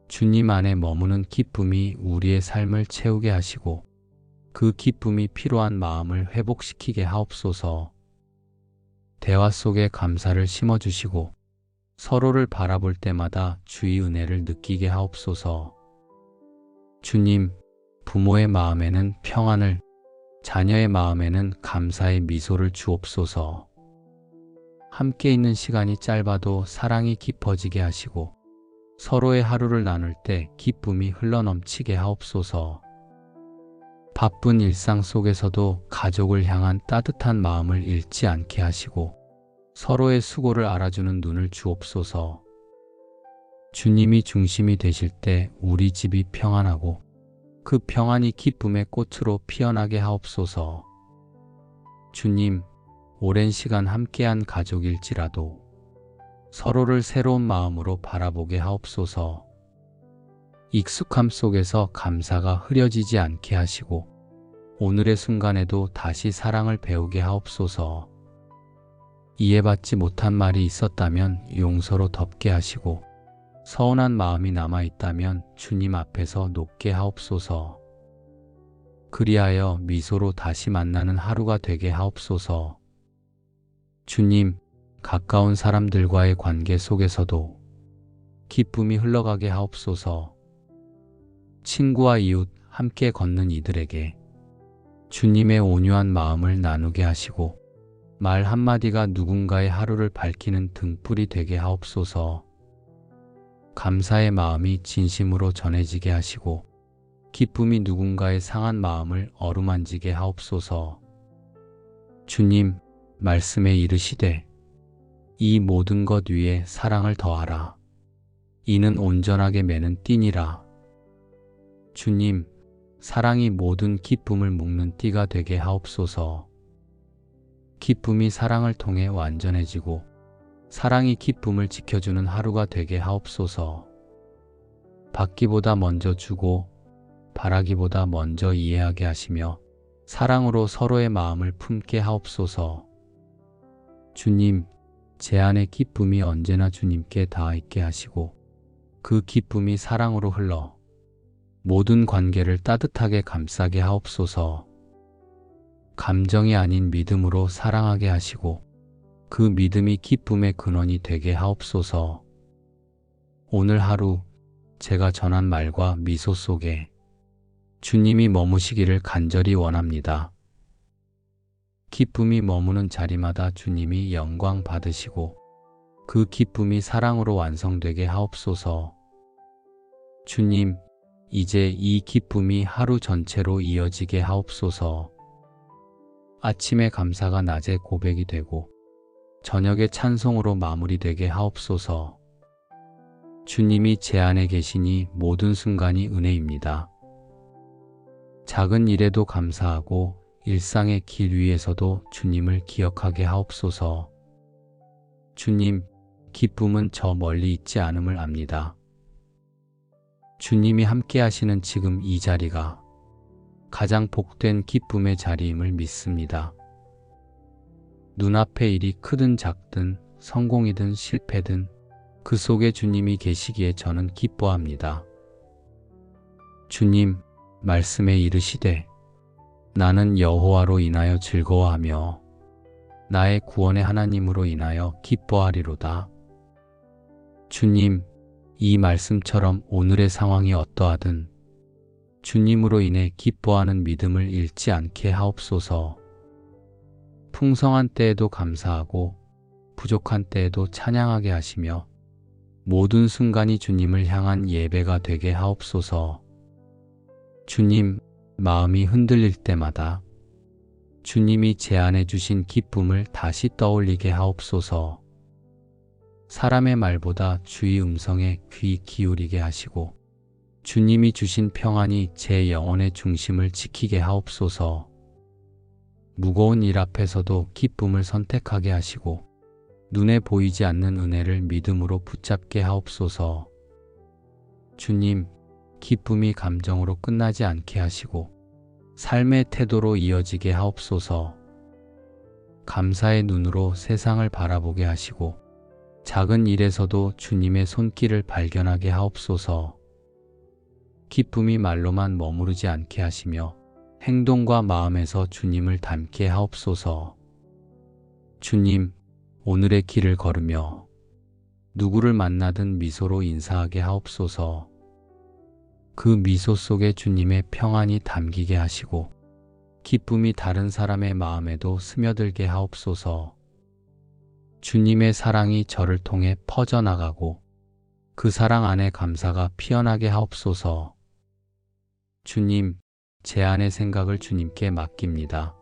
주님 안에 머무는 기쁨이 우리의 삶을 채우게 하시고 그 기쁨이 필요한 마음을 회복시키게 하옵소서. 대화 속에 감사를 심어주시고 서로를 바라볼 때마다 주의 은혜를 느끼게 하옵소서. 주님, 부모의 마음에는 평안을, 자녀의 마음에는 감사의 미소를 주옵소서. 함께 있는 시간이 짧아도 사랑이 깊어지게 하시고 서로의 하루를 나눌 때 기쁨이 흘러넘치게 하옵소서. 바쁜 일상 속에서도 가족을 향한 따뜻한 마음을 잃지 않게 하시고 서로의 수고를 알아주는 눈을 주옵소서. 주님이 중심이 되실 때 우리 집이 평안하고 그 평안이 기쁨의 꽃으로 피어나게 하옵소서. 주님, 오랜 시간 함께한 가족일지라도 서로를 새로운 마음으로 바라보게 하옵소서. 익숙함 속에서 감사가 흐려지지 않게 하시고 오늘의 순간에도 다시 사랑을 배우게 하옵소서. 이해받지 못한 말이 있었다면 용서로 덮게 하시고 서운한 마음이 남아있다면 주님 앞에서 놓게 하옵소서. 그리하여 미소로 다시 만나는 하루가 되게 하옵소서. 주님, 가까운 사람들과의 관계 속에서도 기쁨이 흘러가게 하옵소서. 친구와 이웃, 함께 걷는 이들에게 주님의 온유한 마음을 나누게 하시고 말 한마디가 누군가의 하루를 밝히는 등불이 되게 하옵소서. 감사의 마음이 진심으로 전해지게 하시고 기쁨이 누군가의 상한 마음을 어루만지게 하옵소서. 주님, 말씀에 이르시되 이 모든 것 위에 사랑을 더하라. 이는 온전하게 매는 띠니라. 주님, 사랑이 모든 기쁨을 묶는 띠가 되게 하옵소서. 기쁨이 사랑을 통해 완전해지고 사랑이 기쁨을 지켜주는 하루가 되게 하옵소서. 받기보다 먼저 주고 바라기보다 먼저 이해하게 하시며 사랑으로 서로의 마음을 품게 하옵소서. 주님, 제 안의 기쁨이 언제나 주님께 닿아 있게 하시고 그 기쁨이 사랑으로 흘러 모든 관계를 따뜻하게 감싸게 하옵소서. 감정이 아닌 믿음으로 사랑하게 하시고 그 믿음이 기쁨의 근원이 되게 하옵소서. 오늘 하루 제가 전한 말과 미소 속에 주님이 머무시기를 간절히 원합니다. 기쁨이 머무는 자리마다 주님이 영광 받으시고 그 기쁨이 사랑으로 완성되게 하옵소서. 주님, 이제 이 기쁨이 하루 전체로 이어지게 하옵소서. 아침에 감사가 낮에 고백이 되고 저녁에 찬송으로 마무리되게 하옵소서. 주님이 제 안에 계시니 모든 순간이 은혜입니다. 작은 일에도 감사하고 일상의 길 위에서도 주님을 기억하게 하옵소서. 주님, 기쁨은 저 멀리 있지 않음을 압니다. 주님이 함께 하시는 지금 이 자리가 가장 복된 기쁨의 자리임을 믿습니다. 눈앞의 일이 크든 작든 성공이든 실패든 그 속에 주님이 계시기에 저는 기뻐합니다. 주님, 말씀에 이르시되 나는 여호와로 인하여 즐거워하며 나의 구원의 하나님으로 인하여 기뻐하리로다. 주님, 이 말씀처럼 오늘의 상황이 어떠하든 주님으로 인해 기뻐하는 믿음을 잃지 않게 하옵소서. 풍성한 때에도 감사하고 부족한 때에도 찬양하게 하시며 모든 순간이 주님을 향한 예배가 되게 하옵소서. 주님, 마음이 흔들릴 때마다 주님이 제 안에 주신 기쁨을 다시 떠올리게 하옵소서. 사람의 말보다 주의 음성에 귀 기울이게 하시고 주님이 주신 평안이 제 영혼의 중심을 지키게 하옵소서. 무거운 일 앞에서도 기쁨을 선택하게 하시고 눈에 보이지 않는 은혜를 믿음으로 붙잡게 하옵소서. 주님, 기쁨이 감정으로 끝나지 않게 하시고 삶의 태도로 이어지게 하옵소서. 감사의 눈으로 세상을 바라보게 하시고 작은 일에서도 주님의 손길을 발견하게 하옵소서. 기쁨이 말로만 머무르지 않게 하시며 행동과 마음에서 주님을 닮게 하옵소서. 주님, 오늘의 길을 걸으며 누구를 만나든 미소로 인사하게 하옵소서. 그 미소 속에 주님의 평안이 담기게 하시고 기쁨이 다른 사람의 마음에도 스며들게 하옵소서. 주님의 사랑이 저를 통해 퍼져나가고 그 사랑 안에 감사가 피어나게 하옵소서. 주님, 제 안의 생각을 주님께 맡깁니다.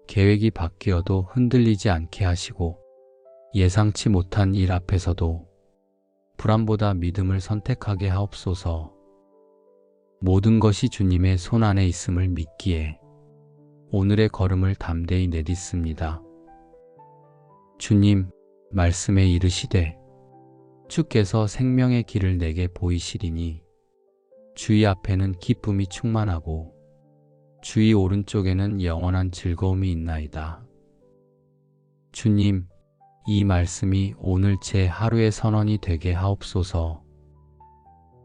계획이 바뀌어도 흔들리지 않게 하시고 예상치 못한 일 앞에서도 불안보다 믿음을 선택하게 하옵소서. 모든 것이 주님의 손 안에 있음을 믿기에 오늘의 걸음을 담대히 내딛습니다. 주님, 말씀에 이르시되 주께서 생명의 길을 내게 보이시리니 주의 앞에는 기쁨이 충만하고 주의 오른쪽에는 영원한 즐거움이 있나이다. 주님, 이 말씀이 오늘 제 하루의 선언이 되게 하옵소서.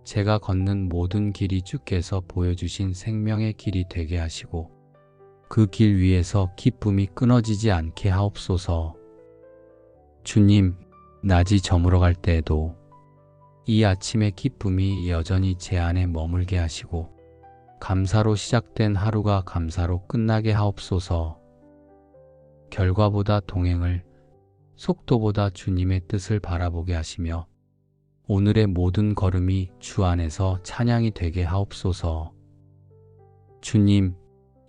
제가 걷는 모든 길이 주께서 보여주신 생명의 길이 되게 하시고 그 길 위에서 기쁨이 끊어지지 않게 하옵소서. 주님, 낮이 저물어 갈 때에도 이 아침의 기쁨이 여전히 제 안에 머물게 하시고 감사로 시작된 하루가 감사로 끝나게 하옵소서. 결과보다 동행을, 속도보다 주님의 뜻을 바라보게 하시며 오늘의 모든 걸음이 주 안에서 찬양이 되게 하옵소서. 주님,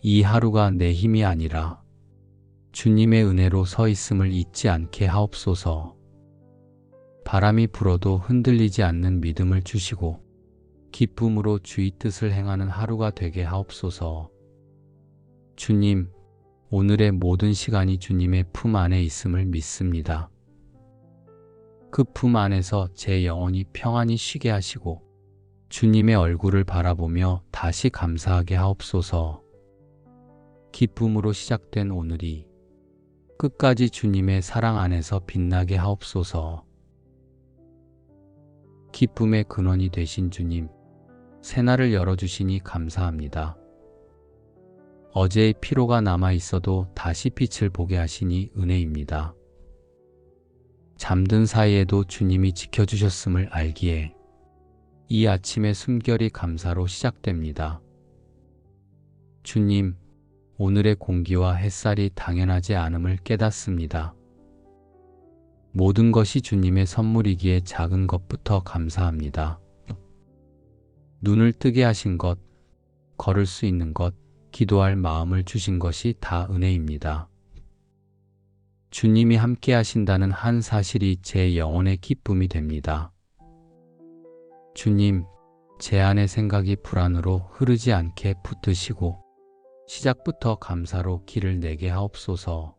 이 하루가 내 힘이 아니라 주님의 은혜로 서 있음을 잊지 않게 하옵소서. 바람이 불어도 흔들리지 않는 믿음을 주시고 기쁨으로 주의 뜻을 행하는 하루가 되게 하옵소서. 주님, 오늘의 모든 시간이 주님의 품 안에 있음을 믿습니다. 그 품 안에서 제 영혼이 평안히 쉬게 하시고 주님의 얼굴을 바라보며 다시 감사하게 하옵소서. 기쁨으로 시작된 오늘이 끝까지 주님의 사랑 안에서 빛나게 하옵소서. 기쁨의 근원이 되신 주님, 새날을 열어주시니 감사합니다. 어제의 피로가 남아 있어도 다시 빛을 보게 하시니 은혜입니다. 잠든 사이에도 주님이 지켜주셨음을 알기에 이 아침의 숨결이 감사로 시작됩니다. 주님, 오늘의 공기와 햇살이 당연하지 않음을 깨닫습니다. 모든 것이 주님의 선물이기에 작은 것부터 감사합니다. 눈을 뜨게 하신 것, 걸을 수 있는 것, 기도할 마음을 주신 것이 다 은혜입니다. 주님이 함께 하신다는 한 사실이 제 영혼의 기쁨이 됩니다. 주님, 제 안의 생각이 불안으로 흐르지 않게 붙드시고 시작부터 감사로 길을 내게 하옵소서.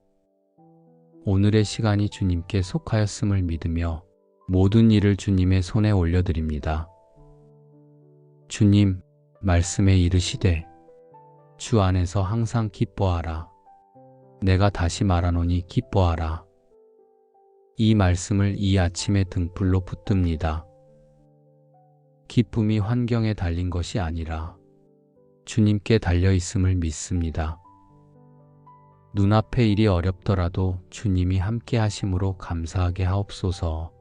오늘의 시간이 주님께 속하였음을 믿으며 모든 일을 주님의 손에 올려드립니다. 주님, 말씀에 이르시되 주 안에서 항상 기뻐하라. 내가 다시 말하노니 기뻐하라. 이 말씀을 이 아침의 등불로 붙듭니다. 기쁨이 환경에 달린 것이 아니라 주님께 달려있음을 믿습니다. 눈앞의 일이 어렵더라도 주님이 함께 하심으로 감사하게 하옵소서.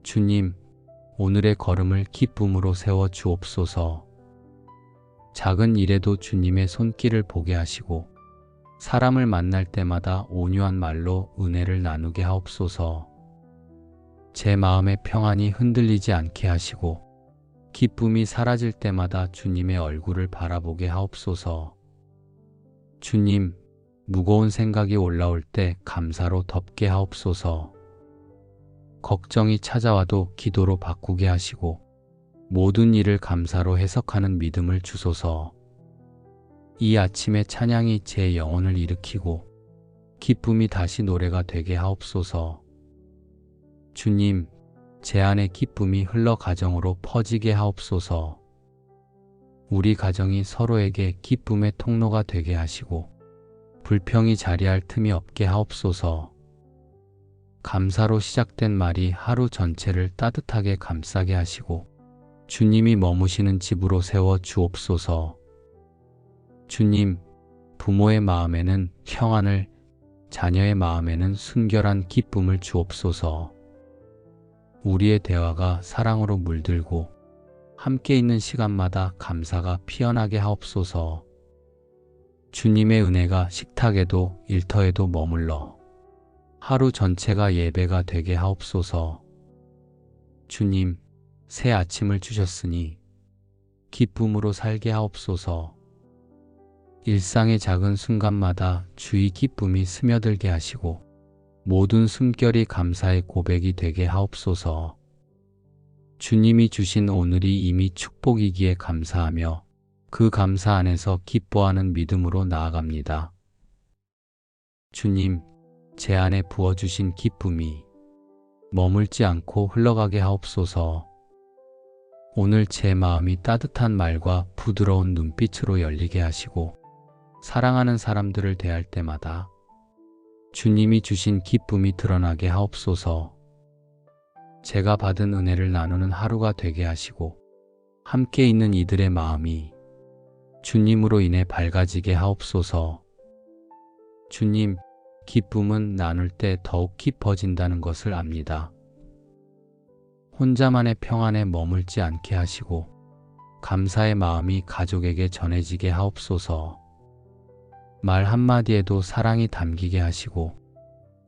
주님, 오늘의 걸음을 기쁨으로 세워 주옵소서. 작은 일에도 주님의 손길을 보게 하시고 사람을 만날 때마다 온유한 말로 은혜를 나누게 하옵소서. 제 마음의 평안이 흔들리지 않게 하시고 기쁨이 사라질 때마다 주님의 얼굴을 바라보게 하옵소서. 주님, 무거운 생각이 올라올 때 감사로 덮게 하옵소서. 걱정이 찾아와도 기도로 바꾸게 하시고 모든 일을 감사로 해석하는 믿음을 주소서. 이 아침의 찬양이 제 영혼을 일으키고 기쁨이 다시 노래가 되게 하옵소서. 주님, 제 안의 기쁨이 흘러 가정으로 퍼지게 하옵소서. 우리 가정이 서로에게 기쁨의 통로가 되게 하시고 불평이 자리할 틈이 없게 하옵소서. 감사로 시작된 말이 하루 전체를 따뜻하게 감싸게 하시고 주님이 머무시는 집으로 세워 주옵소서. 주님, 부모의 마음에는 평안을, 자녀의 마음에는 순결한 기쁨을 주옵소서. 우리의 대화가 사랑으로 물들고 함께 있는 시간마다 감사가 피어나게 하옵소서. 주님의 은혜가 식탁에도 일터에도 머물러 하루 전체가 예배가 되게 하옵소서. 주님, 새 아침을 주셨으니 기쁨으로 살게 하옵소서. 일상의 작은 순간마다 주의 기쁨이 스며들게 하시고 모든 숨결이 감사의 고백이 되게 하옵소서. 주님이 주신 오늘이 이미 축복이기에 감사하며 그 감사 안에서 기뻐하는 믿음으로 나아갑니다. 주님, 제 안에 부어주신 기쁨이 머물지 않고 흘러가게 하옵소서. 오늘 제 마음이 따뜻한 말과 부드러운 눈빛으로 열리게 하시고 사랑하는 사람들을 대할 때마다 주님이 주신 기쁨이 드러나게 하옵소서. 제가 받은 은혜를 나누는 하루가 되게 하시고 함께 있는 이들의 마음이 주님으로 인해 밝아지게 하옵소서. 주님, 기쁨은 나눌 때 더욱 깊어진다는 것을 압니다. 혼자만의 평안에 머물지 않게 하시고 감사의 마음이 가족에게 전해지게 하옵소서. 말 한마디에도 사랑이 담기게 하시고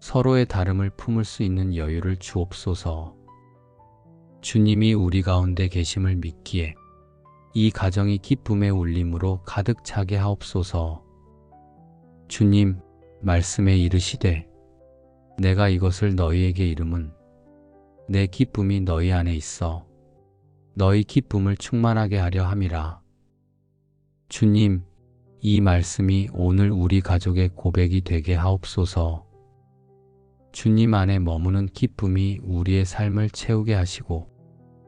서로의 다름을 품을 수 있는 여유를 주옵소서. 주님이 우리 가운데 계심을 믿기에 이 가정이 기쁨의 울림으로 가득 차게 하옵소서. 주님, 말씀에 이르시되 내가 이것을 너희에게 이름은 내 기쁨이 너희 안에 있어 너희 기쁨을 충만하게 하려 함이라. 주님, 이 말씀이 오늘 우리 가족의 고백이 되게 하옵소서. 주님 안에 머무는 기쁨이 우리의 삶을 채우게 하시고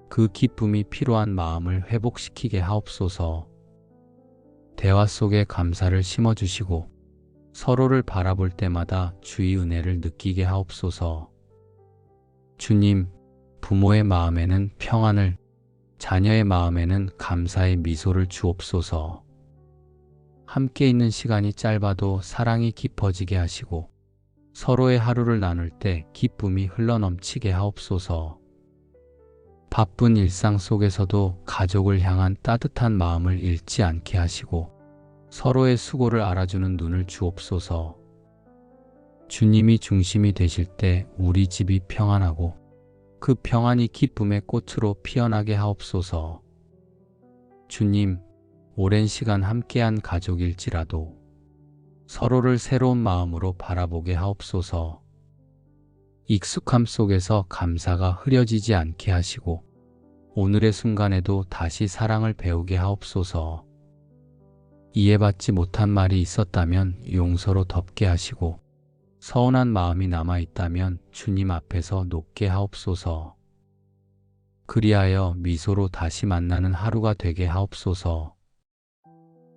그 기쁨이 필요한 마음을 회복시키게 하옵소서. 대화 속에 감사를 심어주시고 서로를 바라볼 때마다 주의 은혜를 느끼게 하옵소서. 주님, 부모의 마음에는 평안을, 자녀의 마음에는 감사의 미소를 주옵소서. 함께 있는 시간이 짧아도 사랑이 깊어지게 하시고 서로의 하루를 나눌 때 기쁨이 흘러넘치게 하옵소서. 바쁜 일상 속에서도 가족을 향한 따뜻한 마음을 잃지 않게 하시고 서로의 수고를 알아주는 눈을 주옵소서. 주님이 중심이 되실 때 우리 집이 평안하고 그 평안이 기쁨의 꽃으로 피어나게 하옵소서. 주님, 오랜 시간 함께한 가족일지라도 서로를 새로운 마음으로 바라보게 하옵소서. 익숙함 속에서 감사가 흐려지지 않게 하시고 오늘의 순간에도 다시 사랑을 배우게 하옵소서. 이해받지 못한 말이 있었다면 용서로 덮게 하시고 서운한 마음이 남아있다면 주님 앞에서 놓게 하옵소서. 그리하여 미소로 다시 만나는 하루가 되게 하옵소서.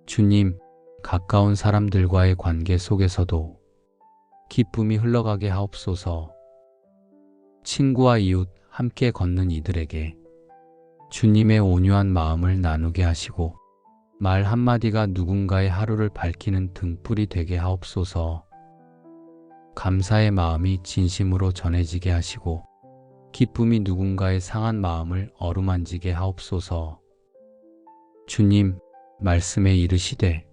주님, 가까운 사람들과의 관계 속에서도 기쁨이 흘러가게 하옵소서. 친구와 이웃, 함께 걷는 이들에게 주님의 온유한 마음을 나누게 하시고 말 한마디가 누군가의 하루를 밝히는 등불이 되게 하옵소서. 감사의 마음이 진심으로 전해지게 하시고 기쁨이 누군가의 상한 마음을 어루만지게 하옵소서. 주님, 말씀에 이르시되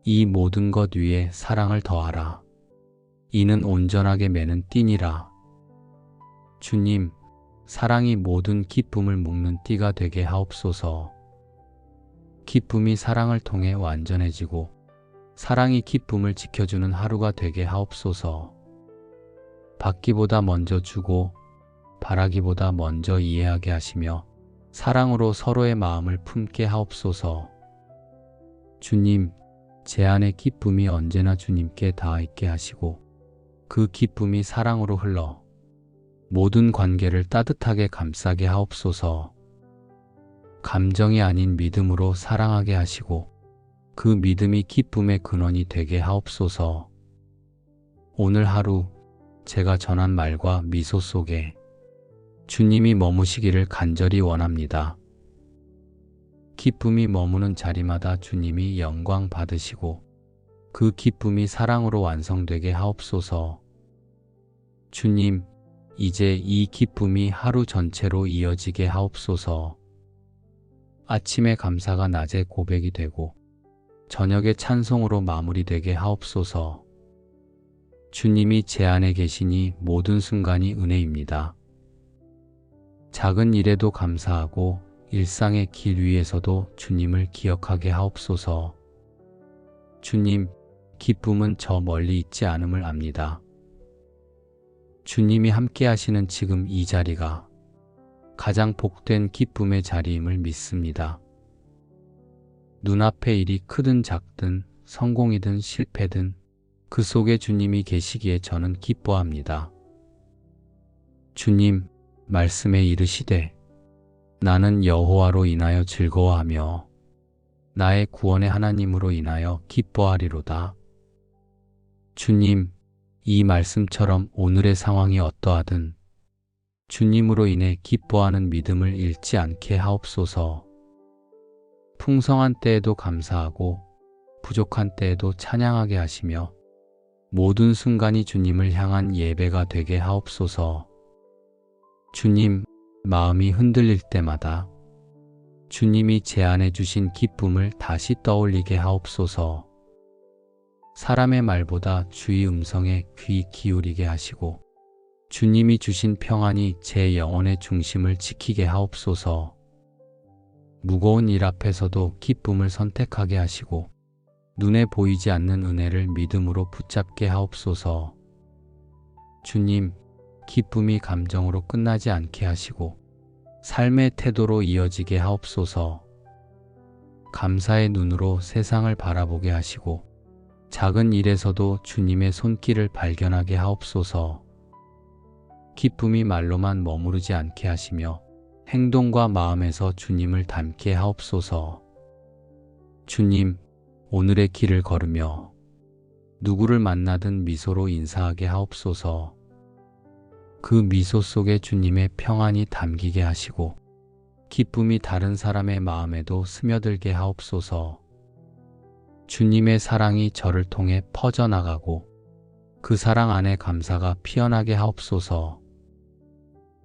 이 모든 것 위에 사랑을 더하라. 이는 온전하게 매는 띠니라. 주님, 사랑이 모든 기쁨을 묶는 띠가 되게 하옵소서. 기쁨이 사랑을 통해 완전해지고 사랑이 기쁨을 지켜주는 하루가 되게 하옵소서. 받기보다 먼저 주고 바라기보다 먼저 이해하게 하시며 사랑으로 서로의 마음을 품게 하옵소서. 주님, 제 안의 기쁨이 언제나 주님께 닿아 있게 하시고 그 기쁨이 사랑으로 흘러 모든 관계를 따뜻하게 감싸게 하옵소서. 감정이 아닌 믿음으로 사랑하게 하시고 그 믿음이 기쁨의 근원이 되게 하옵소서. 오늘 하루 제가 전한 말과 미소 속에 주님이 머무시기를 간절히 원합니다. 기쁨이 머무는 자리마다 주님이 영광 받으시고 그 기쁨이 사랑으로 완성되게 하옵소서. 주님, 이제 이 기쁨이 하루 전체로 이어지게 하옵소서. 아침의 감사가 낮에 고백이 되고 저녁의 찬송으로 마무리되게 하옵소서. 주님이 제 안에 계시니 모든 순간이 은혜입니다. 작은 일에도 감사하고 일상의 길 위에서도 주님을 기억하게 하옵소서. 주님, 기쁨은 저 멀리 있지 않음을 압니다. 주님이 함께 하시는 지금 이 자리가 가장 복된 기쁨의 자리임을 믿습니다. 눈앞의 일이 크든 작든 성공이든 실패든 그 속에 주님이 계시기에 저는 기뻐합니다. 주님 말씀에 이르시되 나는 여호와로 인하여 즐거워하며 나의 구원의 하나님으로 인하여 기뻐하리로다. 주님, 이 말씀처럼 오늘의 상황이 어떠하든 주님으로 인해 기뻐하는 믿음을 잃지 않게 하옵소서. 풍성한 때에도 감사하고 부족한 때에도 찬양하게 하시며 모든 순간이 주님을 향한 예배가 되게 하옵소서. 주님, 마음이 흔들릴 때마다 주님이 제안해 주신 기쁨을 다시 떠올리게 하옵소서. 사람의 말보다 주의 음성에 귀 기울이게 하시고 주님이 주신 평안이 제 영혼의 중심을 지키게 하옵소서. 무거운 일 앞에서도 기쁨을 선택하게 하시고 눈에 보이지 않는 은혜를 믿음으로 붙잡게 하옵소서. 주님, 기쁨이 감정으로 끝나지 않게 하시고 삶의 태도로 이어지게 하옵소서. 감사의 눈으로 세상을 바라보게 하시고 작은 일에서도 주님의 손길을 발견하게 하옵소서. 기쁨이 말로만 머무르지 않게 하시며 행동과 마음에서 주님을 닮게 하옵소서. 주님, 오늘의 길을 걸으며 누구를 만나든 미소로 인사하게 하옵소서. 그 미소 속에 주님의 평안이 담기게 하시고 기쁨이 다른 사람의 마음에도 스며들게 하옵소서. 주님의 사랑이 저를 통해 퍼져나가고 그 사랑 안에 감사가 피어나게 하옵소서.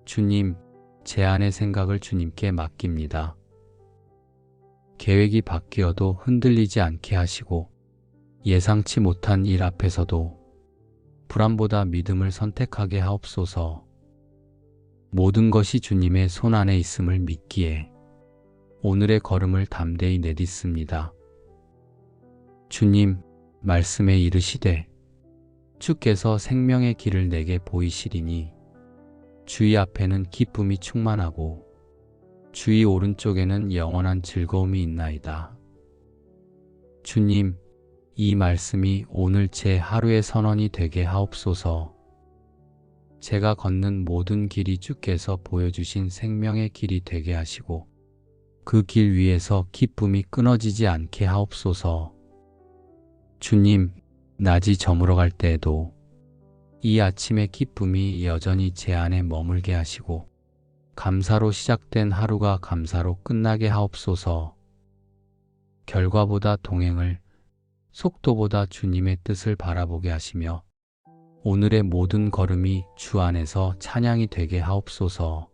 주님, 제 안의 생각을 주님께 맡깁니다. 계획이 바뀌어도 흔들리지 않게 하시고 예상치 못한 일 앞에서도 불안보다 믿음을 선택하게 하옵소서. 모든 것이 주님의 손 안에 있음을 믿기에 오늘의 걸음을 담대히 내딛습니다. 주님, 말씀에 이르시되 주께서 생명의 길을 내게 보이시리니 주의 앞에는 기쁨이 충만하고 주의 오른쪽에는 영원한 즐거움이 있나이다. 주님, 이 말씀이 오늘 제 하루의 선언이 되게 하옵소서. 제가 걷는 모든 길이 주께서 보여주신 생명의 길이 되게 하시고 그 길 위에서 기쁨이 끊어지지 않게 하옵소서. 주님, 낮이 저물어갈 때에도 이 아침의 기쁨이 여전히 제 안에 머물게 하시고 감사로 시작된 하루가 감사로 끝나게 하옵소서. 결과보다 동행을, 속도보다 주님의 뜻을 바라보게 하시며 오늘의 모든 걸음이 주 안에서 찬양이 되게 하옵소서.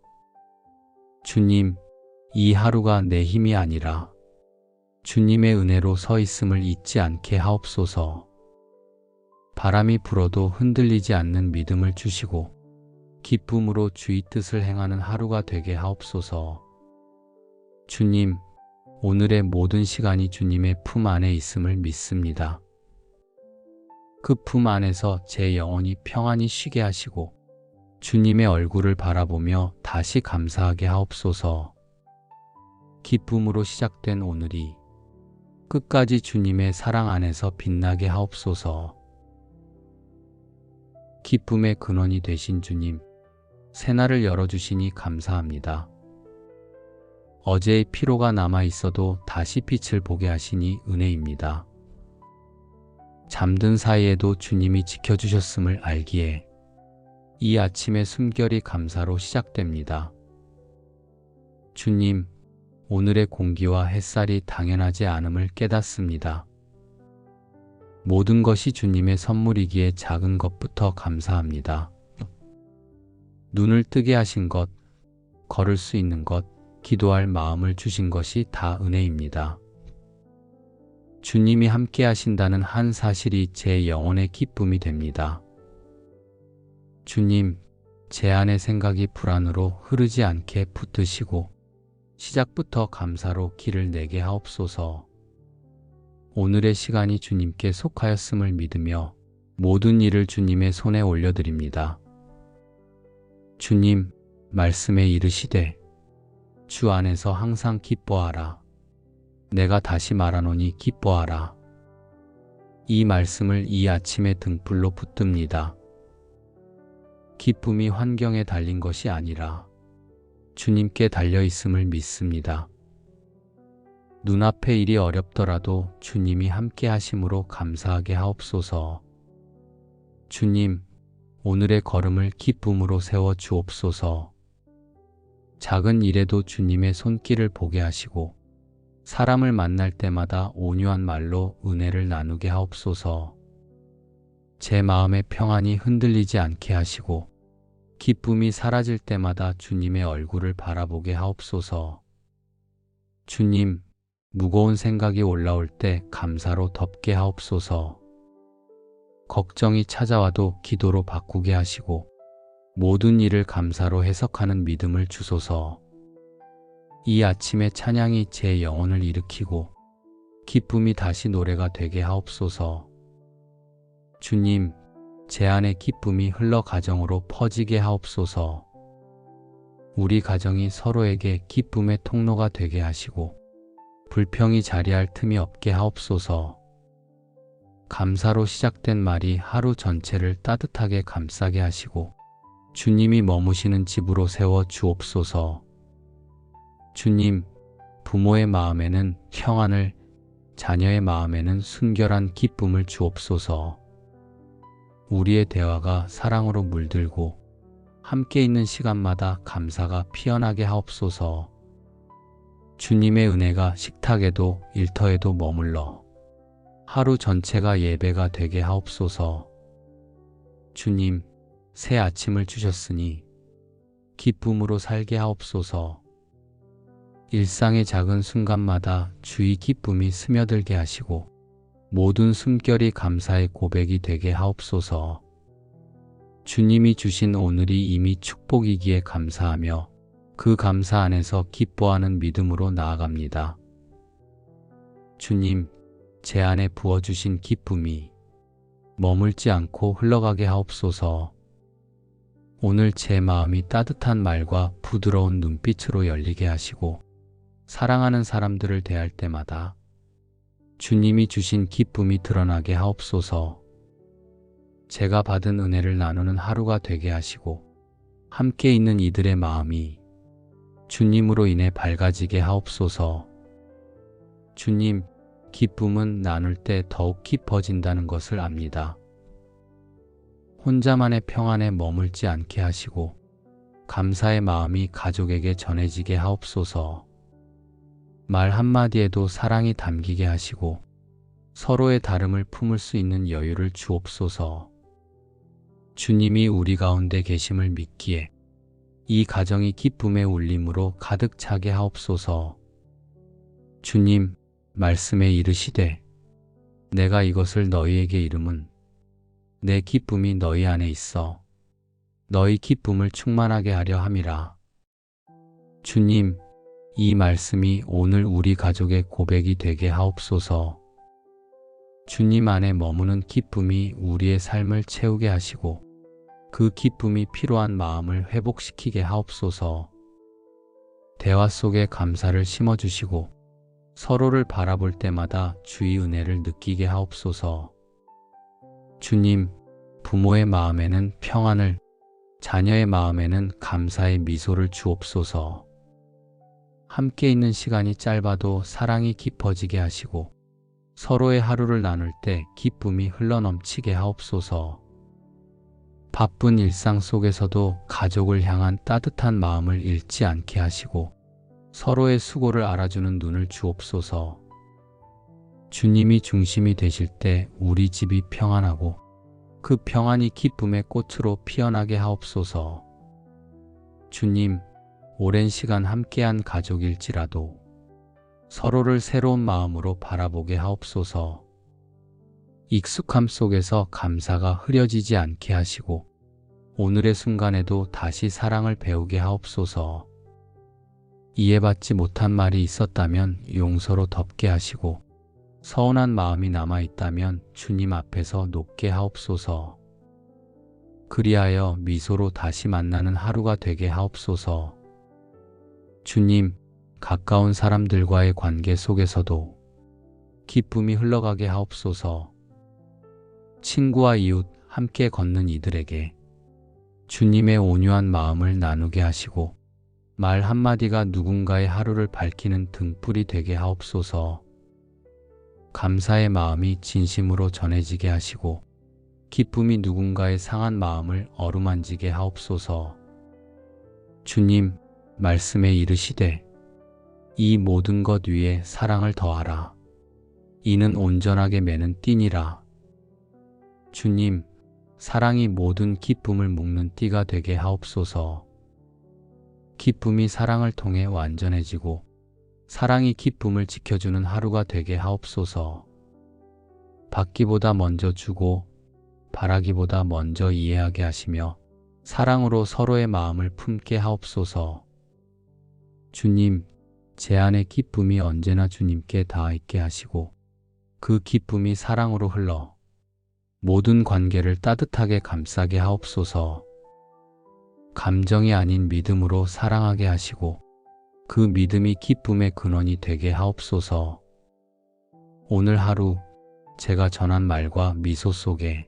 주님, 이 하루가 내 힘이 아니라 주님의 은혜로 서 있음을 잊지 않게 하옵소서. 바람이 불어도 흔들리지 않는 믿음을 주시고 기쁨으로 주의 뜻을 행하는 하루가 되게 하옵소서. 주님, 오늘의 모든 시간이 주님의 품 안에 있음을 믿습니다. 그 품 안에서 제 영혼이 평안히 쉬게 하시고 주님의 얼굴을 바라보며 다시 감사하게 하옵소서. 기쁨으로 시작된 오늘이 끝까지 주님의 사랑 안에서 빛나게 하옵소서. 기쁨의 근원이 되신 주님, 새날을 열어주시니 감사합니다. 어제의 피로가 남아 있어도 다시 빛을 보게 하시니 은혜입니다. 잠든 사이에도 주님이 지켜주셨음을 알기에 이 아침의 숨결이 감사로 시작됩니다. 주님, 오늘의 공기와 햇살이 당연하지 않음을 깨닫습니다. 모든 것이 주님의 선물이기에 작은 것부터 감사합니다. 눈을 뜨게 하신 것, 걸을 수 있는 것, 기도할 마음을 주신 것이 다 은혜입니다. 주님이 함께 하신다는 한 사실이 제 영혼의 기쁨이 됩니다. 주님, 제 안의 생각이 불안으로 흐르지 않게 붙드시고 시작부터 감사로 길을 내게 하옵소서. 오늘의 시간이 주님께 속하였음을 믿으며 모든 일을 주님의 손에 올려드립니다. 주님, 말씀에 이르시되 주 안에서 항상 기뻐하라. 내가 다시 말하노니 기뻐하라. 이 말씀을 이 아침에 등불로 붙듭니다. 기쁨이 환경에 달린 것이 아니라 주님께 달려 있음을 믿습니다. 눈앞의 일이 어렵더라도 주님이 함께 하심으로 감사하게 하옵소서. 주님, 오늘의 걸음을 기쁨으로 세워 주옵소서. 작은 일에도 주님의 손길을 보게 하시고 사람을 만날 때마다 온유한 말로 은혜를 나누게 하옵소서. 제 마음의 평안이 흔들리지 않게 하시고 기쁨이 사라질 때마다 주님의 얼굴을 바라보게 하옵소서. 주님, 무거운 생각이 올라올 때 감사로 덮게 하옵소서. 걱정이 찾아와도 기도로 바꾸게 하시고 모든 일을 감사로 해석하는 믿음을 주소서. 이 아침에 찬양이 제 영혼을 일으키고 기쁨이 다시 노래가 되게 하옵소서. 주님, 제 안의 기쁨이 흘러 가정으로 퍼지게 하옵소서. 우리 가정이 서로에게 기쁨의 통로가 되게 하시고 불평이 자리할 틈이 없게 하옵소서. 감사로 시작된 말이 하루 전체를 따뜻하게 감싸게 하시고 주님이 머무시는 집으로 세워 주옵소서. 주님, 부모의 마음에는 평안을, 자녀의 마음에는 순결한 기쁨을 주옵소서. 우리의 대화가 사랑으로 물들고 함께 있는 시간마다 감사가 피어나게 하옵소서. 주님의 은혜가 식탁에도 일터에도 머물러 하루 전체가 예배가 되게 하옵소서. 주님, 새 아침을 주셨으니 기쁨으로 살게 하옵소서. 일상의 작은 순간마다 주의 기쁨이 스며들게 하시고 모든 숨결이 감사의 고백이 되게 하옵소서. 주님이 주신 오늘이 이미 축복이기에 감사하며 그 감사 안에서 기뻐하는 믿음으로 나아갑니다. 주님, 제 안에 부어주신 기쁨이 머물지 않고 흘러가게 하옵소서. 오늘 제 마음이 따뜻한 말과 부드러운 눈빛으로 열리게 하시고 사랑하는 사람들을 대할 때마다 주님이 주신 기쁨이 드러나게 하옵소서. 제가 받은 은혜를 나누는 하루가 되게 하시고 함께 있는 이들의 마음이 주님으로 인해 밝아지게 하옵소서. 주님, 기쁨은 나눌 때 더욱 깊어진다는 것을 압니다. 혼자만의 평안에 머물지 않게 하시고 감사의 마음이 가족에게 전해지게 하옵소서. 말 한마디에도 사랑이 담기게 하시고 서로의 다름을 품을 수 있는 여유를 주옵소서. 주님이 우리 가운데 계심을 믿기에 이 가정이 기쁨의 울림으로 가득 차게 하옵소서. 주님, 말씀에 이르시되 내가 이것을 너희에게 이름은 내 기쁨이 너희 안에 있어 너희 기쁨을 충만하게 하려 함이라. 주님, 이 말씀이 오늘 우리 가족의 고백이 되게 하옵소서. 주님 안에 머무는 기쁨이 우리의 삶을 채우게 하시고 그 기쁨이 필요한 마음을 회복시키게 하옵소서. 대화 속에 감사를 심어주시고 서로를 바라볼 때마다 주의 은혜를 느끼게 하옵소서. 주님, 부모의 마음에는 평안을, 자녀의 마음에는 감사의 미소를 주옵소서. 함께 있는 시간이 짧아도 사랑이 깊어지게 하시고 서로의 하루를 나눌 때 기쁨이 흘러넘치게 하옵소서. 바쁜 일상 속에서도 가족을 향한 따뜻한 마음을 잃지 않게 하시고 서로의 수고를 알아주는 눈을 주옵소서. 주님이 중심이 되실 때 우리 집이 평안하고 그 평안이 기쁨의 꽃으로 피어나게 하옵소서. 주님, 오랜 시간 함께한 가족일지라도 서로를 새로운 마음으로 바라보게 하옵소서. 익숙함 속에서 감사가 흐려지지 않게 하시고 오늘의 순간에도 다시 사랑을 배우게 하옵소서. 이해받지 못한 말이 있었다면 용서로 덮게 하시고 서운한 마음이 남아있다면 주님 앞에서 놓게 하옵소서. 그리하여 미소로 다시 만나는 하루가 되게 하옵소서. 주님, 가까운 사람들과의 관계 속에서도 기쁨이 흘러가게 하옵소서. 친구와 이웃 함께 걷는 이들에게 주님의 온유한 마음을 나누게 하시고 말 한마디가 누군가의 하루를 밝히는 등불이 되게 하옵소서. 감사의 마음이 진심으로 전해지게 하시고 기쁨이 누군가의 상한 마음을 어루만지게 하옵소서. 주님, 말씀에 이르시되 이 모든 것 위에 사랑을 더하라. 이는 온전하게 매는 띠니라. 주님, 사랑이 모든 기쁨을 묶는 띠가 되게 하옵소서. 기쁨이 사랑을 통해 완전해지고 사랑이 기쁨을 지켜주는 하루가 되게 하옵소서. 받기보다 먼저 주고 바라기보다 먼저 이해하게 하시며 사랑으로 서로의 마음을 품게 하옵소서. 주님, 제 안의 기쁨이 언제나 주님께 닿아 있게 하시고 그 기쁨이 사랑으로 흘러 모든 관계를 따뜻하게 감싸게 하옵소서. 감정이 아닌 믿음으로 사랑하게 하시고 그 믿음이 기쁨의 근원이 되게 하옵소서. 오늘 하루 제가 전한 말과 미소 속에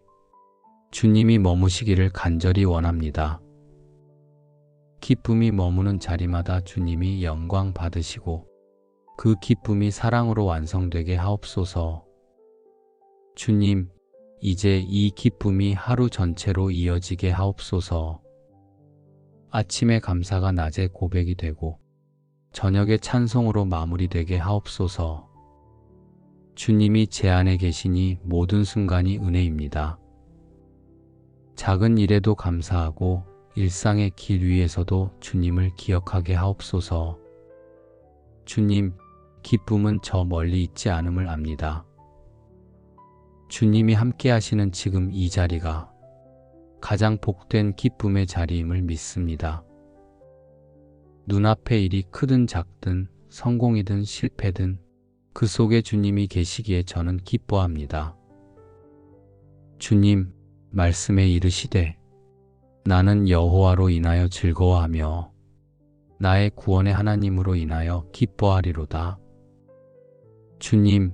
주님이 머무시기를 간절히 원합니다. 기쁨이 머무는 자리마다 주님이 영광 받으시고 그 기쁨이 사랑으로 완성되게 하옵소서. 주님, 이제 이 기쁨이 하루 전체로 이어지게 하옵소서. 아침의 감사가 낮에 고백이 되고 저녁의 찬송으로 마무리되게 하옵소서. 주님이 제 안에 계시니 모든 순간이 은혜입니다. 작은 일에도 감사하고 일상의 길 위에서도 주님을 기억하게 하옵소서. 주님, 기쁨은 저 멀리 있지 않음을 압니다. 주님이 함께 하시는 지금 이 자리가 가장 복된 기쁨의 자리임을 믿습니다. 눈앞의 일이 크든 작든 성공이든 실패든 그 속에 주님이 계시기에 저는 기뻐합니다. 주님, 말씀에 이르시되 나는 여호와로 인하여 즐거워하며 나의 구원의 하나님으로 인하여 기뻐하리로다. 주님,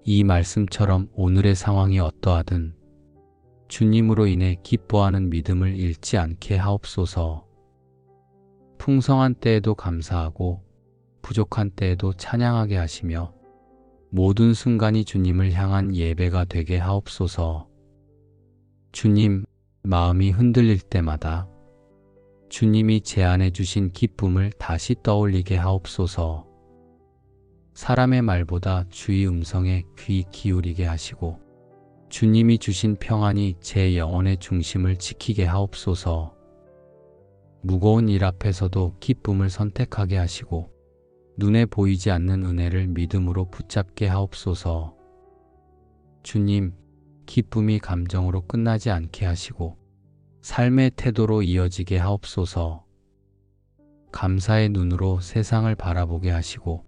이 말씀처럼 오늘의 상황이 어떠하든 주님으로 인해 기뻐하는 믿음을 잃지 않게 하옵소서. 풍성한 때에도 감사하고 부족한 때에도 찬양하게 하시며 모든 순간이 주님을 향한 예배가 되게 하옵소서. 주님, 마음이 흔들릴 때마다 주님이 제 안에 주신 기쁨을 다시 떠올리게 하옵소서. 사람의 말보다 주의 음성에 귀 기울이게 하시고 주님이 주신 평안이 제 영혼의 중심을 지키게 하옵소서. 무거운 일 앞에서도 기쁨을 선택하게 하시고 눈에 보이지 않는 은혜를 믿음으로 붙잡게 하옵소서. 주님, 기쁨이 감정으로 끝나지 않게 하시고 삶의 태도로 이어지게 하옵소서. 감사의 눈으로 세상을 바라보게 하시고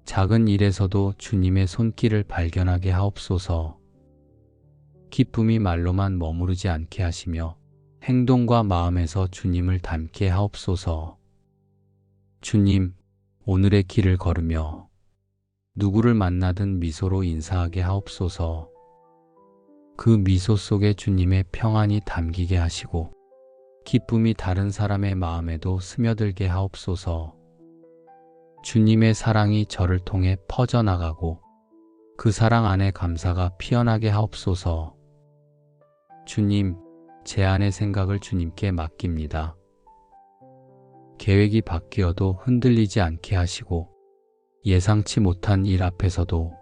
작은 일에서도 주님의 손길을 발견하게 하옵소서. 기쁨이 말로만 머무르지 않게 하시며 행동과 마음에서 주님을 닮게 하옵소서. 주님, 오늘의 길을 걸으며 누구를 만나든 미소로 인사하게 하옵소서. 그 미소 속에 주님의 평안이 담기게 하시고 기쁨이 다른 사람의 마음에도 스며들게 하옵소서. 주님의 사랑이 저를 통해 퍼져나가고 그 사랑 안에 감사가 피어나게 하옵소서. 주님, 제 안의 생각을 주님께 맡깁니다. 계획이 바뀌어도 흔들리지 않게 하시고 예상치 못한 일 앞에서도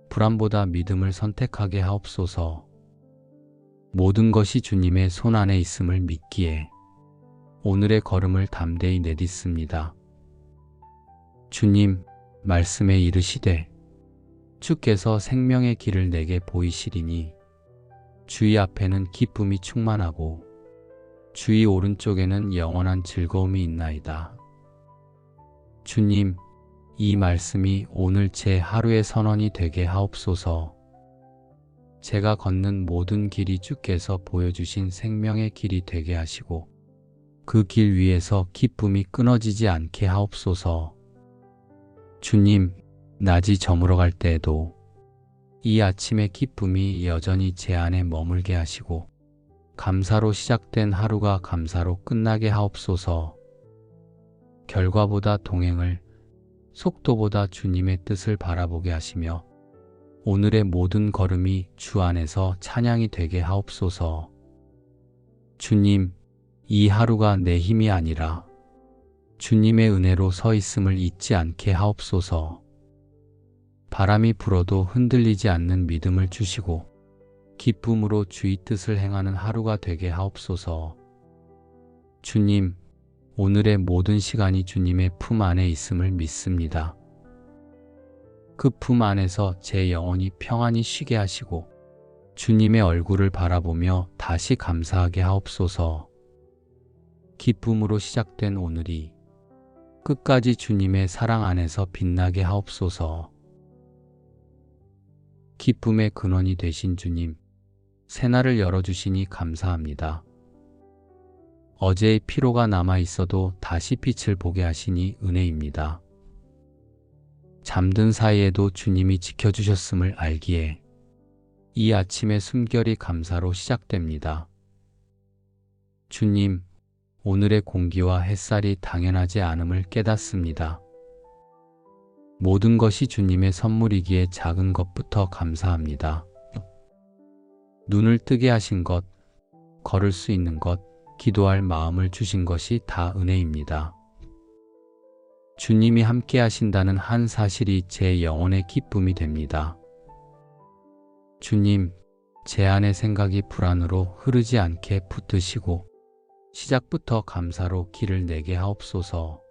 불안보다 믿음을 선택하게 하옵소서. 모든 것이 주님의 손 안에 있음을 믿기에 오늘의 걸음을 담대히 내딛습니다. 주님, 말씀에 이르시되 주께서 생명의 길을 내게 보이시리니 주의 앞에는 기쁨이 충만하고 주의 오른쪽에는 영원한 즐거움이 있나이다. 주님, 이 말씀이 오늘 제 하루의 선언이 되게 하옵소서. 제가 걷는 모든 길이 주께서 보여주신 생명의 길이 되게 하시고 그 길 위에서 기쁨이 끊어지지 않게 하옵소서. 주님, 낮이 저물어갈 때에도 이 아침의 기쁨이 여전히 제 안에 머물게 하시고 감사로 시작된 하루가 감사로 끝나게 하옵소서. 결과보다 동행을, 속도보다 주님의 뜻을 바라보게 하시며 오늘의 모든 걸음이 주 안에서 찬양이 되게 하옵소서. 주님, 이 하루가 내 힘이 아니라 주님의 은혜로 서 있음을 잊지 않게 하옵소서. 바람이 불어도 흔들리지 않는 믿음을 주시고 기쁨으로 주의 뜻을 행하는 하루가 되게 하옵소서. 주님, 오늘의 모든 시간이 주님의 품 안에 있음을 믿습니다. 그 품 안에서 제 영혼이 평안히 쉬게 하시고 주님의 얼굴을 바라보며 다시 감사하게 하옵소서. 기쁨으로 시작된 오늘이 끝까지 주님의 사랑 안에서 빛나게 하옵소서. 기쁨의 근원이 되신 주님, 새날을 열어주시니 감사합니다. 어제의 피로가 남아 있어도 다시 빛을 보게 하시니 은혜입니다. 잠든 사이에도 주님이 지켜주셨음을 알기에 이 아침의 숨결이 감사로 시작됩니다. 주님, 오늘의 공기와 햇살이 당연하지 않음을 깨닫습니다. 모든 것이 주님의 선물이기에 작은 것부터 감사합니다. 눈을 뜨게 하신 것, 걸을 수 있는 것, 기도할 마음을 주신 것이 다 은혜입니다. 주님이 함께 하신다는 한 사실이 제 영혼의 기쁨이 됩니다. 주님, 제 안의 생각이 불안으로 흐르지 않게 붙드시고 시작부터 감사로 길을 내게 하옵소서.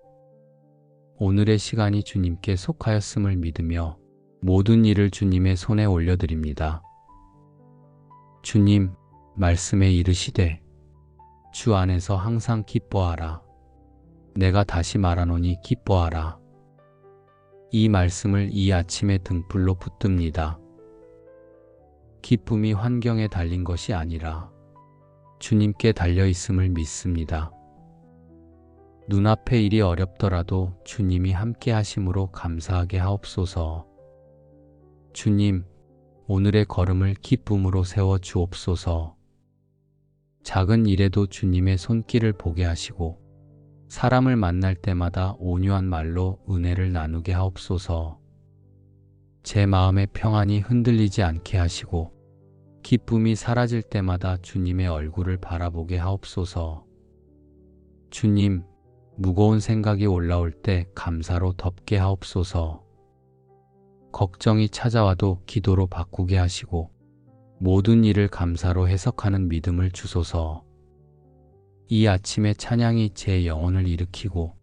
오늘의 시간이 주님께 속하였음을 믿으며 모든 일을 주님의 손에 올려드립니다. 주님, 말씀에 이르시되 주 안에서 항상 기뻐하라. 내가 다시 말하노니 기뻐하라. 이 말씀을 이 아침의 등불로 붙듭니다. 기쁨이 환경에 달린 것이 아니라 주님께 달려 있음을 믿습니다. 눈앞의 일이 어렵더라도 주님이 함께 하심으로 감사하게 하옵소서. 주님, 오늘의 걸음을 기쁨으로 세워 주옵소서. 작은 일에도 주님의 손길을 보게 하시고 사람을 만날 때마다 온유한 말로 은혜를 나누게 하옵소서. 제 마음의 평안이 흔들리지 않게 하시고 기쁨이 사라질 때마다 주님의 얼굴을 바라보게 하옵소서. 주님, 무거운 생각이 올라올 때 감사로 덮게 하옵소서. 걱정이 찾아와도 기도로 바꾸게 하시고 모든 일을 감사로 해석하는 믿음을 주소서. 이 아침의 찬양이 제 영혼을 일으키고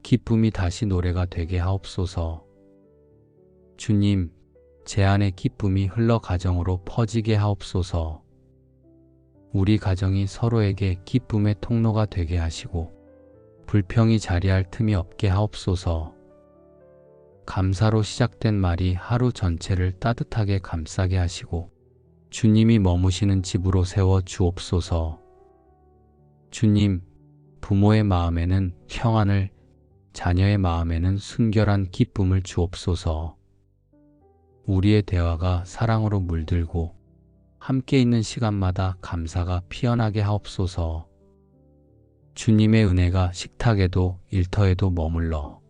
기쁨이 다시 노래가 되게 하옵소서. 주님, 제 안의 기쁨이 흘러 가정으로 퍼지게 하옵소서. 우리 가정이 서로에게 기쁨의 통로가 되게 하시고 불평이 자리할 틈이 없게 하옵소서. 감사로 시작된 말이 하루 전체를 따뜻하게 감싸게 하시고 주님이 머무시는 집으로 세워 주옵소서. 주님, 부모의 마음에는 평안을, 자녀의 마음에는 순결한 기쁨을 주옵소서. 우리의 대화가 사랑으로 물들고 함께 있는 시간마다 감사가 피어나게 하옵소서. 주님의 은혜가 식탁에도 일터에도 머물러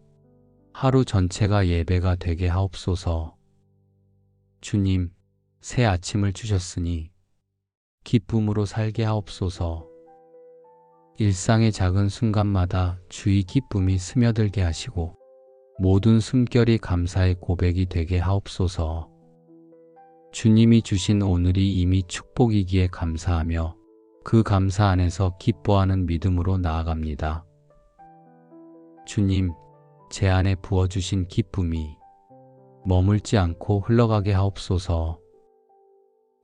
하루 전체가 예배가 되게 하옵소서. 주님, 새 아침을 주셨으니 기쁨으로 살게 하옵소서. 일상의 작은 순간마다 주의 기쁨이 스며들게 하시고 모든 숨결이 감사의 고백이 되게 하옵소서. 주님이 주신 오늘이 이미 축복이기에 감사하며 그 감사 안에서 기뻐하는 믿음으로 나아갑니다. 주님, 제 안에 부어주신 기쁨이 머물지 않고 흘러가게 하옵소서.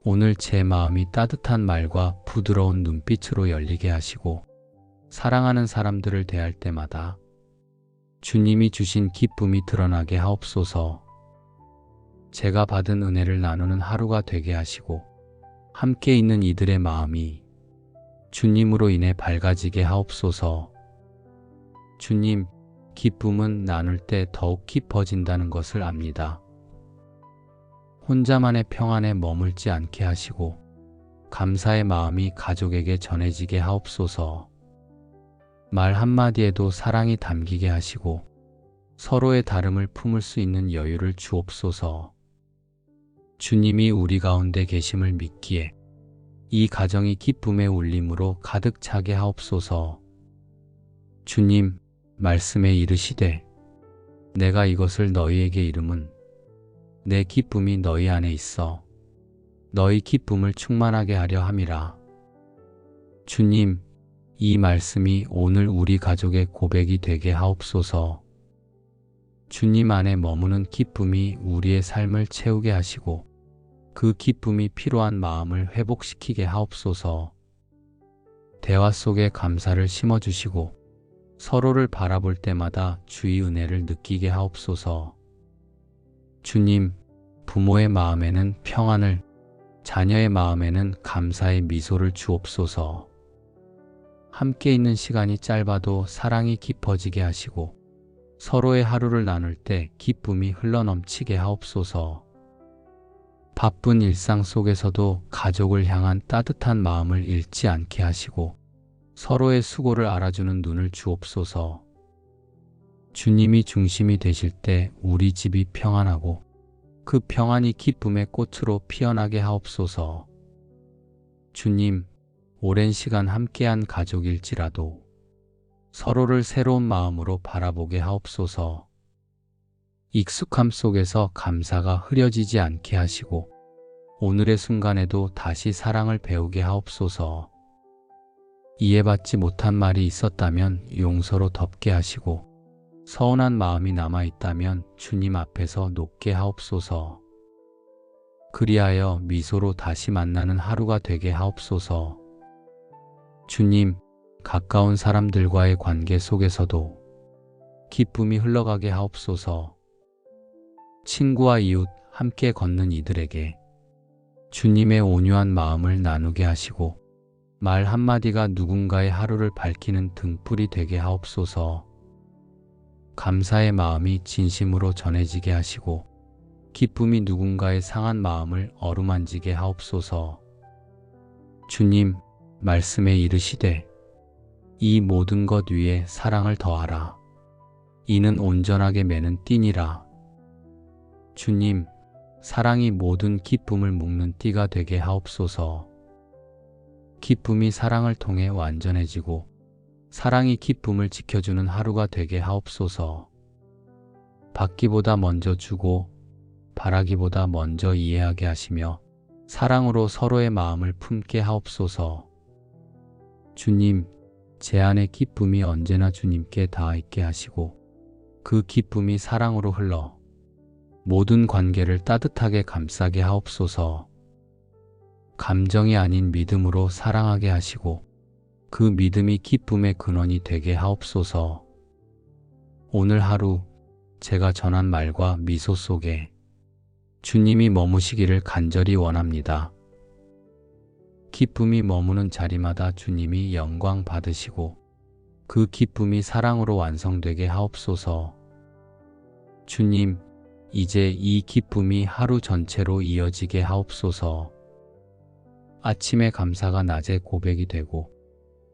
오늘 제 마음이 따뜻한 말과 부드러운 눈빛으로 열리게 하시고 사랑하는 사람들을 대할 때마다 주님이 주신 기쁨이 드러나게 하옵소서. 제가 받은 은혜를 나누는 하루가 되게 하시고 함께 있는 이들의 마음이 주님으로 인해 밝아지게 하옵소서. 주님, 기쁨은 나눌 때 더욱 깊어진다는 것을 압니다. 혼자만의 평안에 머물지 않게 하시고 감사의 마음이 가족에게 전해지게 하옵소서. 말 한마디에도 사랑이 담기게 하시고 서로의 다름을 품을 수 있는 여유를 주옵소서. 주님이 우리 가운데 계심을 믿기에 이 가정이 기쁨의 울림으로 가득 차게 하옵소서. 주님, 말씀에 이르시되 내가 이것을 너희에게 이름은 내 기쁨이 너희 안에 있어 너희 기쁨을 충만하게 하려 함이라. 주님, 이 말씀이 오늘 우리 가족의 고백이 되게 하옵소서. 주님 안에 머무는 기쁨이 우리의 삶을 채우게 하시고 그 기쁨이 필요한 마음을 회복시키게 하옵소서. 대화 속에 감사를 심어주시고 서로를 바라볼 때마다 주의 은혜를 느끼게 하옵소서. 주님, 부모의 마음에는 평안을, 자녀의 마음에는 감사의 미소를 주옵소서. 함께 있는 시간이 짧아도 사랑이 깊어지게 하시고 서로의 하루를 나눌 때 기쁨이 흘러넘치게 하옵소서. 바쁜 일상 속에서도 가족을 향한 따뜻한 마음을 잃지 않게 하시고 서로의 수고를 알아주는 눈을 주옵소서. 주님이 중심이 되실 때 우리 집이 평안하고 그 평안이 기쁨의 꽃으로 피어나게 하옵소서. 주님, 오랜 시간 함께한 가족일지라도 서로를 새로운 마음으로 바라보게 하옵소서. 익숙함 속에서 감사가 흐려지지 않게 하시고 오늘의 순간에도 다시 사랑을 배우게 하옵소서. 이해받지 못한 말이 있었다면 용서로 덮게 하시고 서운한 마음이 남아있다면 주님 앞에서 놓게 하옵소서. 그리하여 미소로 다시 만나는 하루가 되게 하옵소서. 주님, 가까운 사람들과의 관계 속에서도 기쁨이 흘러가게 하옵소서. 친구와 이웃, 함께 걷는 이들에게 주님의 온유한 마음을 나누게 하시고 말 한마디가 누군가의 하루를 밝히는 등불이 되게 하옵소서. 감사의 마음이 진심으로 전해지게 하시고 기쁨이 누군가의 상한 마음을 어루만지게 하옵소서. 주님, 말씀에 이르시되 이 모든 것 위에 사랑을 더하라. 이는 온전하게 매는 띠니라. 주님, 사랑이 모든 기쁨을 묶는 띠가 되게 하옵소서. 기쁨이 사랑을 통해 완전해지고 사랑이 기쁨을 지켜주는 하루가 되게 하옵소서. 받기보다 먼저 주고 바라기보다 먼저 이해하게 하시며 사랑으로 서로의 마음을 품게 하옵소서. 주님, 제 안의 기쁨이 언제나 주님께 닿아 있게 하시고 그 기쁨이 사랑으로 흘러 모든 관계를 따뜻하게 감싸게 하옵소서. 감정이 아닌 믿음으로 사랑하게 하시고 그 믿음이 기쁨의 근원이 되게 하옵소서. 오늘 하루 제가 전한 말과 미소 속에 주님이 머무시기를 간절히 원합니다. 기쁨이 머무는 자리마다 주님이 영광 받으시고 그 기쁨이 사랑으로 완성되게 하옵소서. 주님, 이제 이 기쁨이 하루 전체로 이어지게 하옵소서. 아침의 감사가 낮에 고백이 되고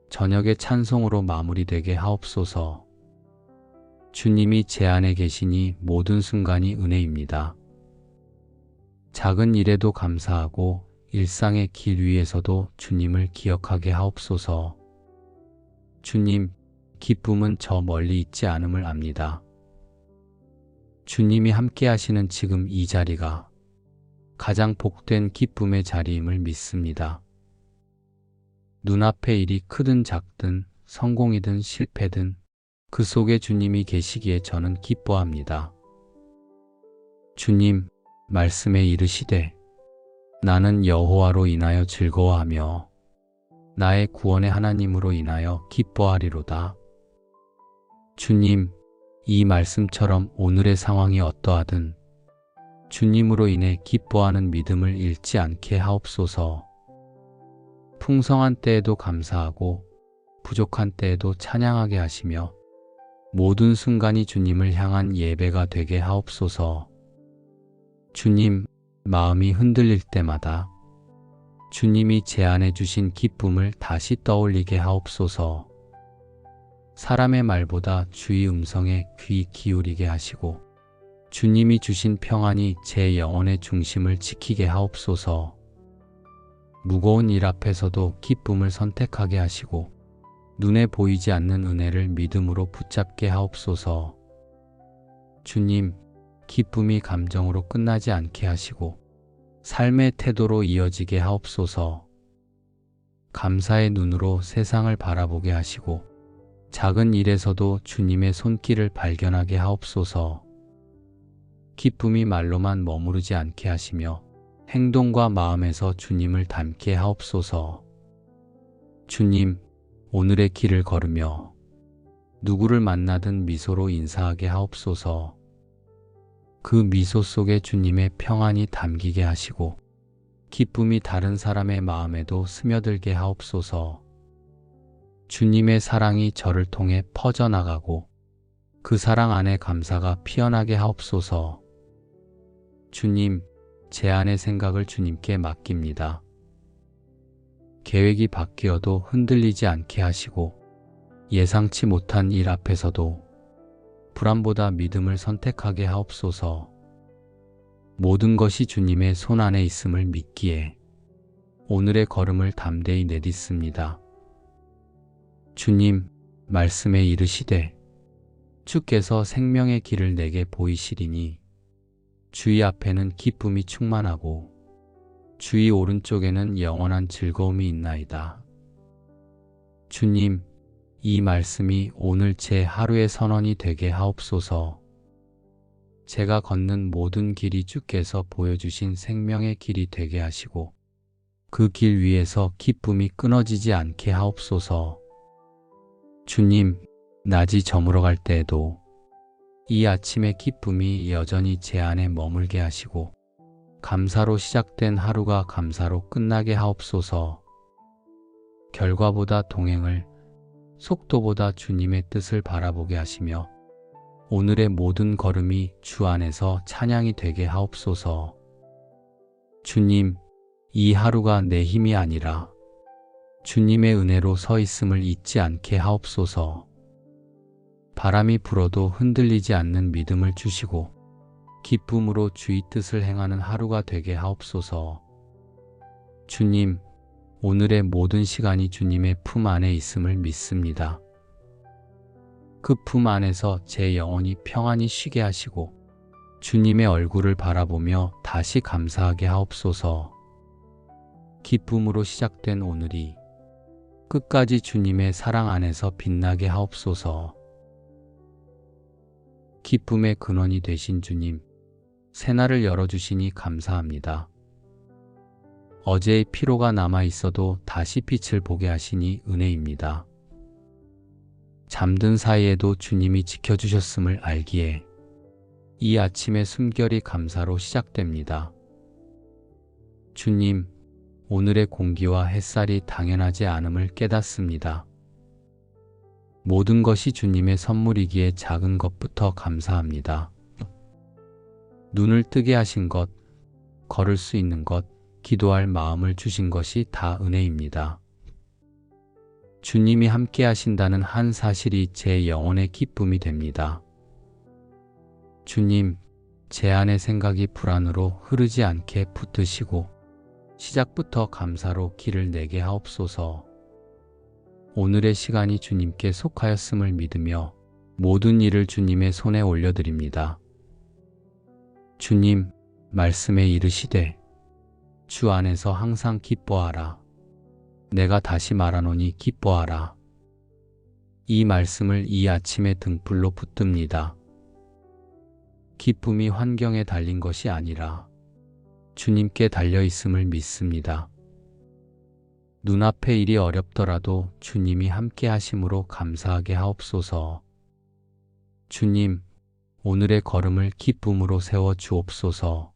저녁의 찬송으로 마무리되게 하옵소서. 주님이 제 안에 계시니 모든 순간이 은혜입니다. 작은 일에도 감사하고 일상의 길 위에서도 주님을 기억하게 하옵소서. 주님, 기쁨은 저 멀리 있지 않음을 압니다. 주님이 함께 하시는 지금 이 자리가 가장 복된 기쁨의 자리임을 믿습니다. 눈앞의 일이 크든 작든 성공이든 실패든 그 속에 주님이 계시기에 저는 기뻐합니다. 주님, 말씀에 이르시되 나는 여호와로 인하여 즐거워하며 나의 구원의 하나님으로 인하여 기뻐하리로다. 주님, 이 말씀처럼 오늘의 상황이 어떠하든 주님으로 인해 기뻐하는 믿음을 잃지 않게 하옵소서. 풍성한 때에도 감사하고 부족한 때에도 찬양하게 하시며 모든 순간이 주님을 향한 예배가 되게 하옵소서. 주님, 마음이 흔들릴 때마다 주님이 제안해 주신 기쁨을 다시 떠올리게 하옵소서. 사람의 말보다 주의 음성에 귀 기울이게 하시고 주님이 주신 평안이 제 영혼의 중심을 지키게 하옵소서. 무거운 일 앞에서도 기쁨을 선택하게 하시고 눈에 보이지 않는 은혜를 믿음으로 붙잡게 하옵소서. 주님, 기쁨이 감정으로 끝나지 않게 하시고 삶의 태도로 이어지게 하옵소서. 감사의 눈으로 세상을 바라보게 하시고 작은 일에서도 주님의 손길을 발견하게 하옵소서. 기쁨이 말로만 머무르지 않게 하시며 행동과 마음에서 주님을 닮게 하옵소서. 주님, 오늘의 길을 걸으며 누구를 만나든 미소로 인사하게 하옵소서. 그 미소 속에 주님의 평안이 담기게 하시고 기쁨이 다른 사람의 마음에도 스며들게 하옵소서. 주님의 사랑이 저를 통해 퍼져나가고 그 사랑 안에 감사가 피어나게 하옵소서. 주님, 제 안의 생각을 주님께 맡깁니다. 계획이 바뀌어도 흔들리지 않게 하시고 예상치 못한 일 앞에서도 불안보다 믿음을 선택하게 하옵소서. 모든 것이 주님의 손 안에 있음을 믿기에 오늘의 걸음을 담대히 내딛습니다. 주님, 말씀에 이르시되 주께서 생명의 길을 내게 보이시리니 주의 앞에는 기쁨이 충만하고 주의 오른쪽에는 영원한 즐거움이 있나이다. 주님, 이 말씀이 오늘 제 하루의 선언이 되게 하옵소서. 제가 걷는 모든 길이 주께서 보여주신 생명의 길이 되게 하시고 그 길 위에서 기쁨이 끊어지지 않게 하옵소서. 주님, 낮이 저물어갈 때에도 이 아침의 기쁨이 여전히 제 안에 머물게 하시고 감사로 시작된 하루가 감사로 끝나게 하옵소서. 결과보다 동행을, 속도보다 주님의 뜻을 바라보게 하시며 오늘의 모든 걸음이 주 안에서 찬양이 되게 하옵소서. 주님, 이 하루가 내 힘이 아니라 주님의 은혜로 서 있음을 잊지 않게 하옵소서. 바람이 불어도 흔들리지 않는 믿음을 주시고 기쁨으로 주의 뜻을 행하는 하루가 되게 하옵소서. 주님, 오늘의 모든 시간이 주님의 품 안에 있음을 믿습니다. 그 품 안에서 제 영혼이 평안히 쉬게 하시고 주님의 얼굴을 바라보며 다시 감사하게 하옵소서. 기쁨으로 시작된 오늘이 끝까지 주님의 사랑 안에서 빛나게 하옵소서. 기쁨의 근원이 되신 주님, 새날을 열어주시니 감사합니다. 어제의 피로가 남아 있어도 다시 빛을 보게 하시니 은혜입니다. 잠든 사이에도 주님이 지켜주셨음을 알기에 이 아침의 숨결이 감사로 시작됩니다. 주님, 오늘의 공기와 햇살이 당연하지 않음을 깨닫습니다. 모든 것이 주님의 선물이기에 작은 것부터 감사합니다. 눈을 뜨게 하신 것, 걸을 수 있는 것, 기도할 마음을 주신 것이 다 은혜입니다. 주님이 함께 하신다는 한 사실이 제 영혼의 기쁨이 됩니다. 주님, 제 안의 생각이 불안으로 흐르지 않게 붙드시고 시작부터 감사로 길을 내게 하옵소서. 오늘의 시간이 주님께 속하였음을 믿으며 모든 일을 주님의 손에 올려드립니다. 주님, 말씀에 이르시되 주 안에서 항상 기뻐하라. 내가 다시 말하노니 기뻐하라. 이 말씀을 이 아침의 등불로 붙듭니다. 기쁨이 환경에 달린 것이 아니라 주님께 달려있음을 믿습니다. 눈앞의 일이 어렵더라도 주님이 함께 하심으로 감사하게 하옵소서. 주님, 오늘의 걸음을 기쁨으로 세워 주옵소서.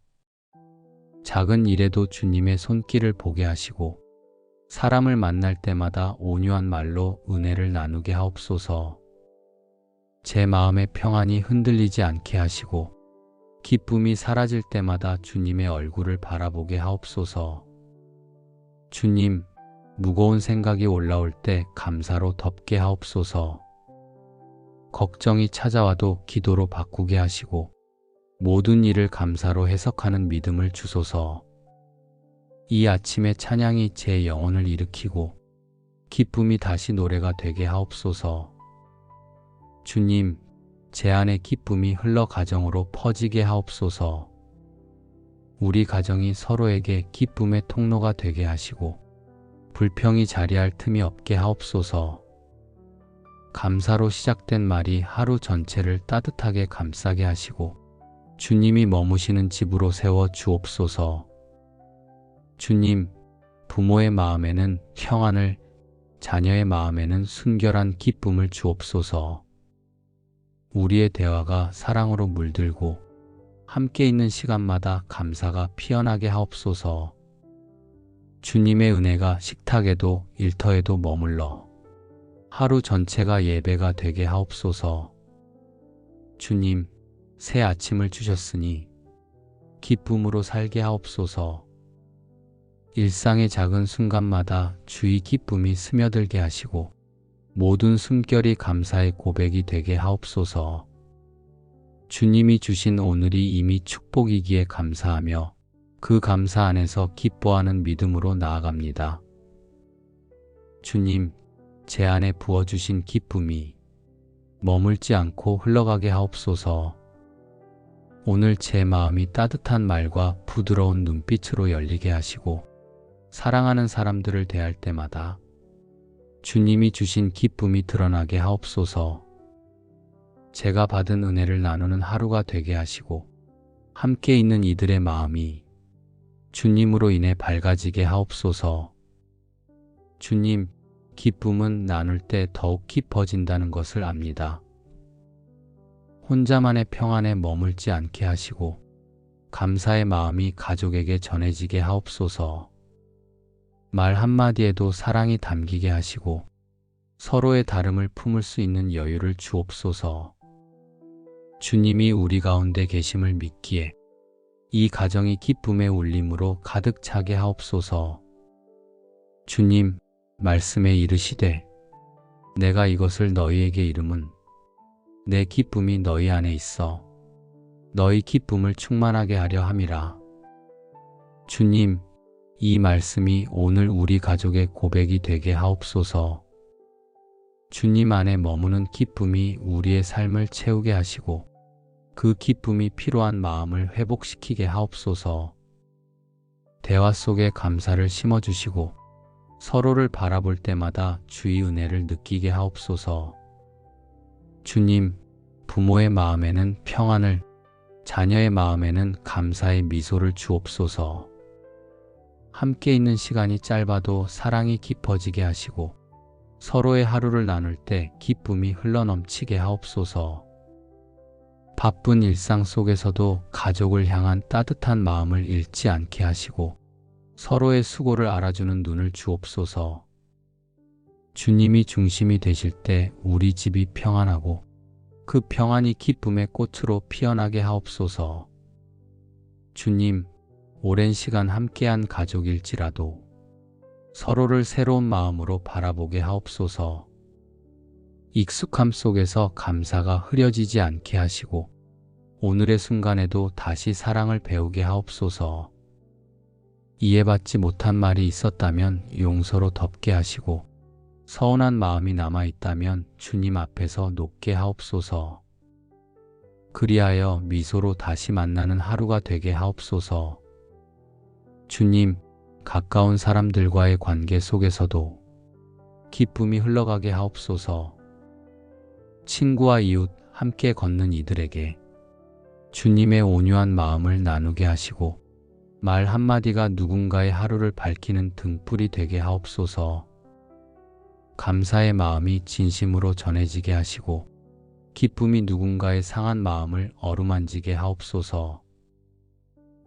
작은 일에도 주님의 손길을 보게 하시고 사람을 만날 때마다 온유한 말로 은혜를 나누게 하옵소서. 제 마음의 평안이 흔들리지 않게 하시고 기쁨이 사라질 때마다 주님의 얼굴을 바라보게 하옵소서. 주님, 무거운 생각이 올라올 때 감사로 덮게 하옵소서. 걱정이 찾아와도 기도로 바꾸게 하시고 모든 일을 감사로 해석하는 믿음을 주소서. 이 아침에 찬양이 제 영혼을 일으키고 기쁨이 다시 노래가 되게 하옵소서. 주님, 제 안에 기쁨이 흘러 가정으로 퍼지게 하옵소서. 우리 가정이 서로에게 기쁨의 통로가 되게 하시고 불평이 자리할 틈이 없게 하옵소서. 감사로 시작된 말이 하루 전체를 따뜻하게 감싸게 하시고 주님이 머무시는 집으로 세워 주옵소서. 주님, 부모의 마음에는 평안을, 자녀의 마음에는 순결한 기쁨을 주옵소서. 우리의 대화가 사랑으로 물들고 함께 있는 시간마다 감사가 피어나게 하옵소서. 주님의 은혜가 식탁에도 일터에도 머물러 하루 전체가 예배가 되게 하옵소서. 주님, 새 아침을 주셨으니 기쁨으로 살게 하옵소서. 일상의 작은 순간마다 주의 기쁨이 스며들게 하시고 모든 숨결이 감사의 고백이 되게 하옵소서. 주님이 주신 오늘이 이미 축복이기에 감사하며 그 감사 안에서 기뻐하는 믿음으로 나아갑니다. 주님, 제 안에 부어주신 기쁨이 머물지 않고 흘러가게 하옵소서. 오늘 제 마음이 따뜻한 말과 부드러운 눈빛으로 열리게 하시고 사랑하는 사람들을 대할 때마다 주님이 주신 기쁨이 드러나게 하옵소서. 제가 받은 은혜를 나누는 하루가 되게 하시고 함께 있는 이들의 마음이 주님으로 인해 밝아지게 하옵소서. 주님, 기쁨은 나눌 때 더욱 깊어진다는 것을 압니다. 혼자만의 평안에 머물지 않게 하시고 감사의 마음이 가족에게 전해지게 하옵소서. 말 한마디에도 사랑이 담기게 하시고 서로의 다름을 품을 수 있는 여유를 주옵소서. 주님이 우리 가운데 계심을 믿기에 이 가정이 기쁨의 울림으로 가득 차게 하옵소서. 주님, 말씀에 이르시되 내가 이것을 너희에게 이름은 내 기쁨이 너희 안에 있어 너희 기쁨을 충만하게 하려 함이라. 주님, 이 말씀이 오늘 우리 가족의 고백이 되게 하옵소서. 주님 안에 머무는 기쁨이 우리의 삶을 채우게 하시고 그 기쁨이 필요한 마음을 회복시키게 하옵소서. 대화 속에 감사를 심어주시고 서로를 바라볼 때마다 주의 은혜를 느끼게 하옵소서. 주님, 부모의 마음에는 평안을, 자녀의 마음에는 감사의 미소를 주옵소서. 함께 있는 시간이 짧아도 사랑이 깊어지게 하시고 서로의 하루를 나눌 때 기쁨이 흘러넘치게 하옵소서. 바쁜 일상 속에서도 가족을 향한 따뜻한 마음을 잃지 않게 하시고 서로의 수고를 알아주는 눈을 주옵소서. 주님이 중심이 되실 때 우리 집이 평안하고 그 평안이 기쁨의 꽃으로 피어나게 하옵소서. 주님, 오랜 시간 함께한 가족일지라도 서로를 새로운 마음으로 바라보게 하옵소서. 익숙함 속에서 감사가 흐려지지 않게 하시고 오늘의 순간에도 다시 사랑을 배우게 하옵소서. 이해받지 못한 말이 있었다면 용서로 덮게 하시고 서운한 마음이 남아있다면 주님 앞에서 놓게 하옵소서. 그리하여 미소로 다시 만나는 하루가 되게 하옵소서. 주님, 가까운 사람들과의 관계 속에서도 기쁨이 흘러가게 하옵소서. 친구와 이웃, 함께 걷는 이들에게 주님의 온유한 마음을 나누게 하시고 말 한마디가 누군가의 하루를 밝히는 등불이 되게 하옵소서. 감사의 마음이 진심으로 전해지게 하시고 기쁨이 누군가의 상한 마음을 어루만지게 하옵소서.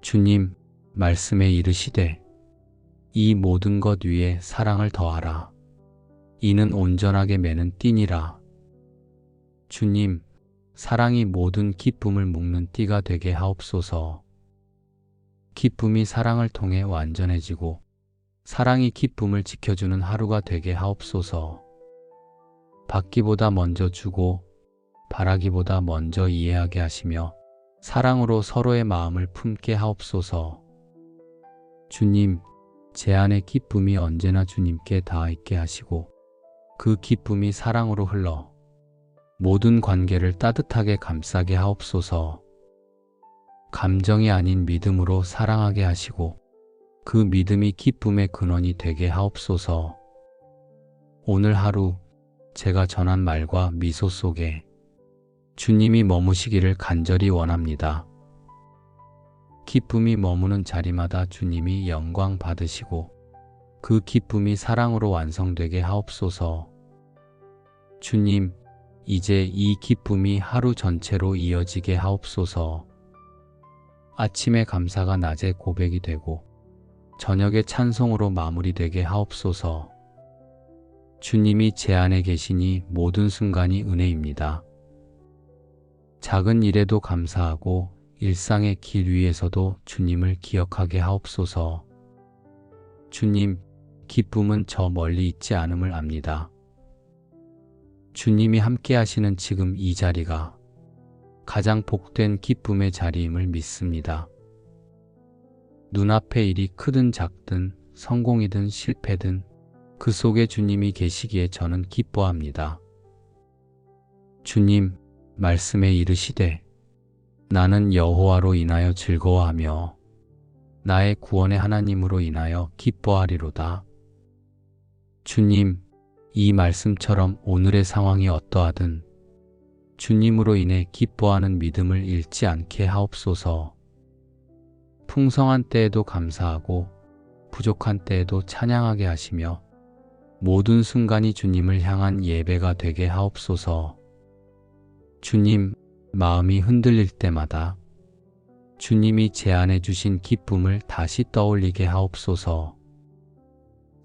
주님, 말씀에 이르시되 이 모든 것 위에 사랑을 더하라. 이는 온전하게 매는 띠니라. 주님, 사랑이 모든 기쁨을 묶는 띠가 되게 하옵소서. 기쁨이 사랑을 통해 완전해지고 사랑이 기쁨을 지켜주는 하루가 되게 하옵소서. 받기보다 먼저 주고 바라기보다 먼저 이해하게 하시며 사랑으로 서로의 마음을 품게 하옵소서. 주님, 제 안의 기쁨이 언제나 주님께 닿아 있게 하시고 그 기쁨이 사랑으로 흘러 모든 관계를 따뜻하게 감싸게 하옵소서. 감정이 아닌 믿음으로 사랑하게 하시고 그 믿음이 기쁨의 근원이 되게 하옵소서. 오늘 하루 제가 전한 말과 미소 속에 주님이 머무시기를 간절히 원합니다. 기쁨이 머무는 자리마다 주님이 영광 받으시고 그 기쁨이 사랑으로 완성되게 하옵소서. 주님, 이제 이 기쁨이 하루 전체로 이어지게 하옵소서. 아침에 감사가 낮에 고백이 되고 저녁에 찬송으로 마무리되게 하옵소서. 주님이 제 안에 계시니 모든 순간이 은혜입니다. 작은 일에도 감사하고 일상의 길 위에서도 주님을 기억하게 하옵소서. 주님, 기쁨은 저 멀리 있지 않음을 압니다. 주님이 함께 하시는 지금 이 자리가 가장 복된 기쁨의 자리임을 믿습니다. 눈앞의 일이 크든 작든 성공이든 실패든 그 속에 주님이 계시기에 저는 기뻐합니다. 주님, 말씀에 이르시되 나는 여호와로 인하여 즐거워하며 나의 구원의 하나님으로 인하여 기뻐하리로다. 주님, 이 말씀처럼 오늘의 상황이 어떠하든 주님으로 인해 기뻐하는 믿음을 잃지 않게 하옵소서. 풍성한 때에도 감사하고 부족한 때에도 찬양하게 하시며 모든 순간이 주님을 향한 예배가 되게 하옵소서. 주님, 마음이 흔들릴 때마다 주님이 제 안에 주신 기쁨을 다시 떠올리게 하옵소서.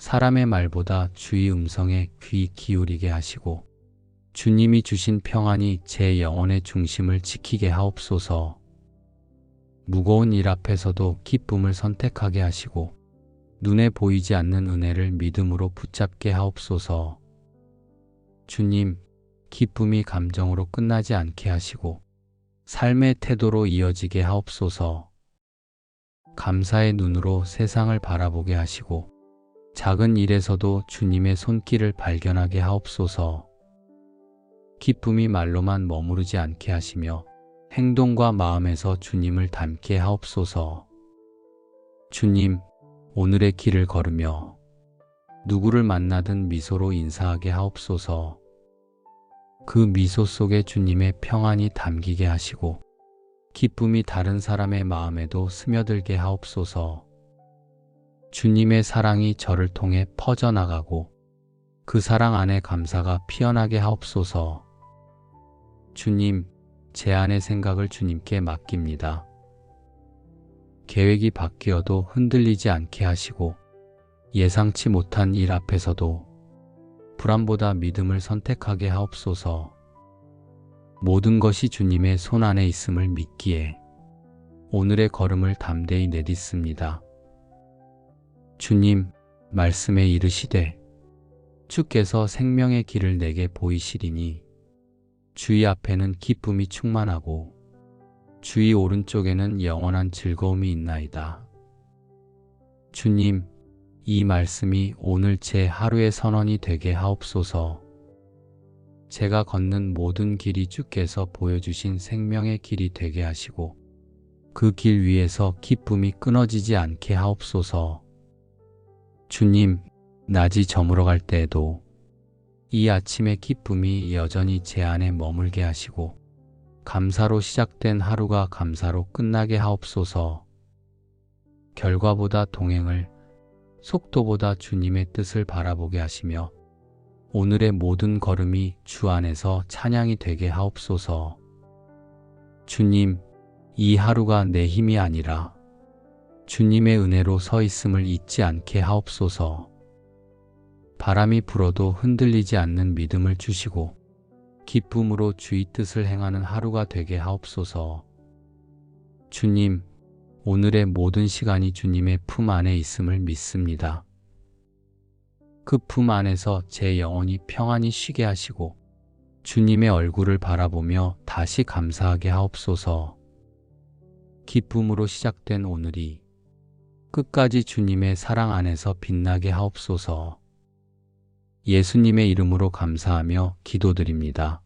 사람의 말보다 주의 음성에 귀 기울이게 하시고 주님이 주신 평안이 제 영혼의 중심을 지키게 하옵소서. 무거운 일 앞에서도 기쁨을 선택하게 하시고 눈에 보이지 않는 은혜를 믿음으로 붙잡게 하옵소서. 주님, 기쁨이 감정으로 끝나지 않게 하시고 삶의 태도로 이어지게 하옵소서. 감사의 눈으로 세상을 바라보게 하시고 작은 일에서도 주님의 손길을 발견하게 하옵소서. 기쁨이 말로만 머무르지 않게 하시며 행동과 마음에서 주님을 닮게 하옵소서. 주님, 오늘의 길을 걸으며 누구를 만나든 미소로 인사하게 하옵소서. 그 미소 속에 주님의 평안이 담기게 하시고 기쁨이 다른 사람의 마음에도 스며들게 하옵소서. 주님의 사랑이 저를 통해 퍼져나가고 그 사랑 안에 감사가 피어나게 하옵소서. 주님, 제 안의 생각을 주님께 맡깁니다. 계획이 바뀌어도 흔들리지 않게 하시고 예상치 못한 일 앞에서도 불안보다 믿음을 선택하게 하옵소서. 모든 것이 주님의 손 안에 있음을 믿기에 오늘의 걸음을 담대히 내딛습니다. 주님, 말씀에 이르시되 주께서 생명의 길을 내게 보이시리니 주의 앞에는 기쁨이 충만하고 주의 오른쪽에는 영원한 즐거움이 있나이다. 주님, 이 말씀이 오늘 제 하루의 선언이 되게 하옵소서. 제가 걷는 모든 길이 주께서 보여주신 생명의 길이 되게 하시고 그 길 위에서 기쁨이 끊어지지 않게 하옵소서. 주님, 낮이 저물어갈 때에도 이 아침의 기쁨이 여전히 제 안에 머물게 하시고 감사로 시작된 하루가 감사로 끝나게 하옵소서. 결과보다 동행을, 속도보다 주님의 뜻을 바라보게 하시며 오늘의 모든 걸음이 주 안에서 찬양이 되게 하옵소서. 주님, 이 하루가 내 힘이 아니라 주님의 은혜로 서 있음을 잊지 않게 하옵소서. 바람이 불어도 흔들리지 않는 믿음을 주시고 기쁨으로 주의 뜻을 행하는 하루가 되게 하옵소서. 주님, 오늘의 모든 시간이 주님의 품 안에 있음을 믿습니다. 그 품 안에서 제 영혼이 평안히 쉬게 하시고 주님의 얼굴을 바라보며 다시 감사하게 하옵소서. 기쁨으로 시작된 오늘이 끝까지 주님의 사랑 안에서 빛나게 하옵소서. 예수님의 이름으로 감사하며 기도드립니다.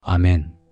아멘.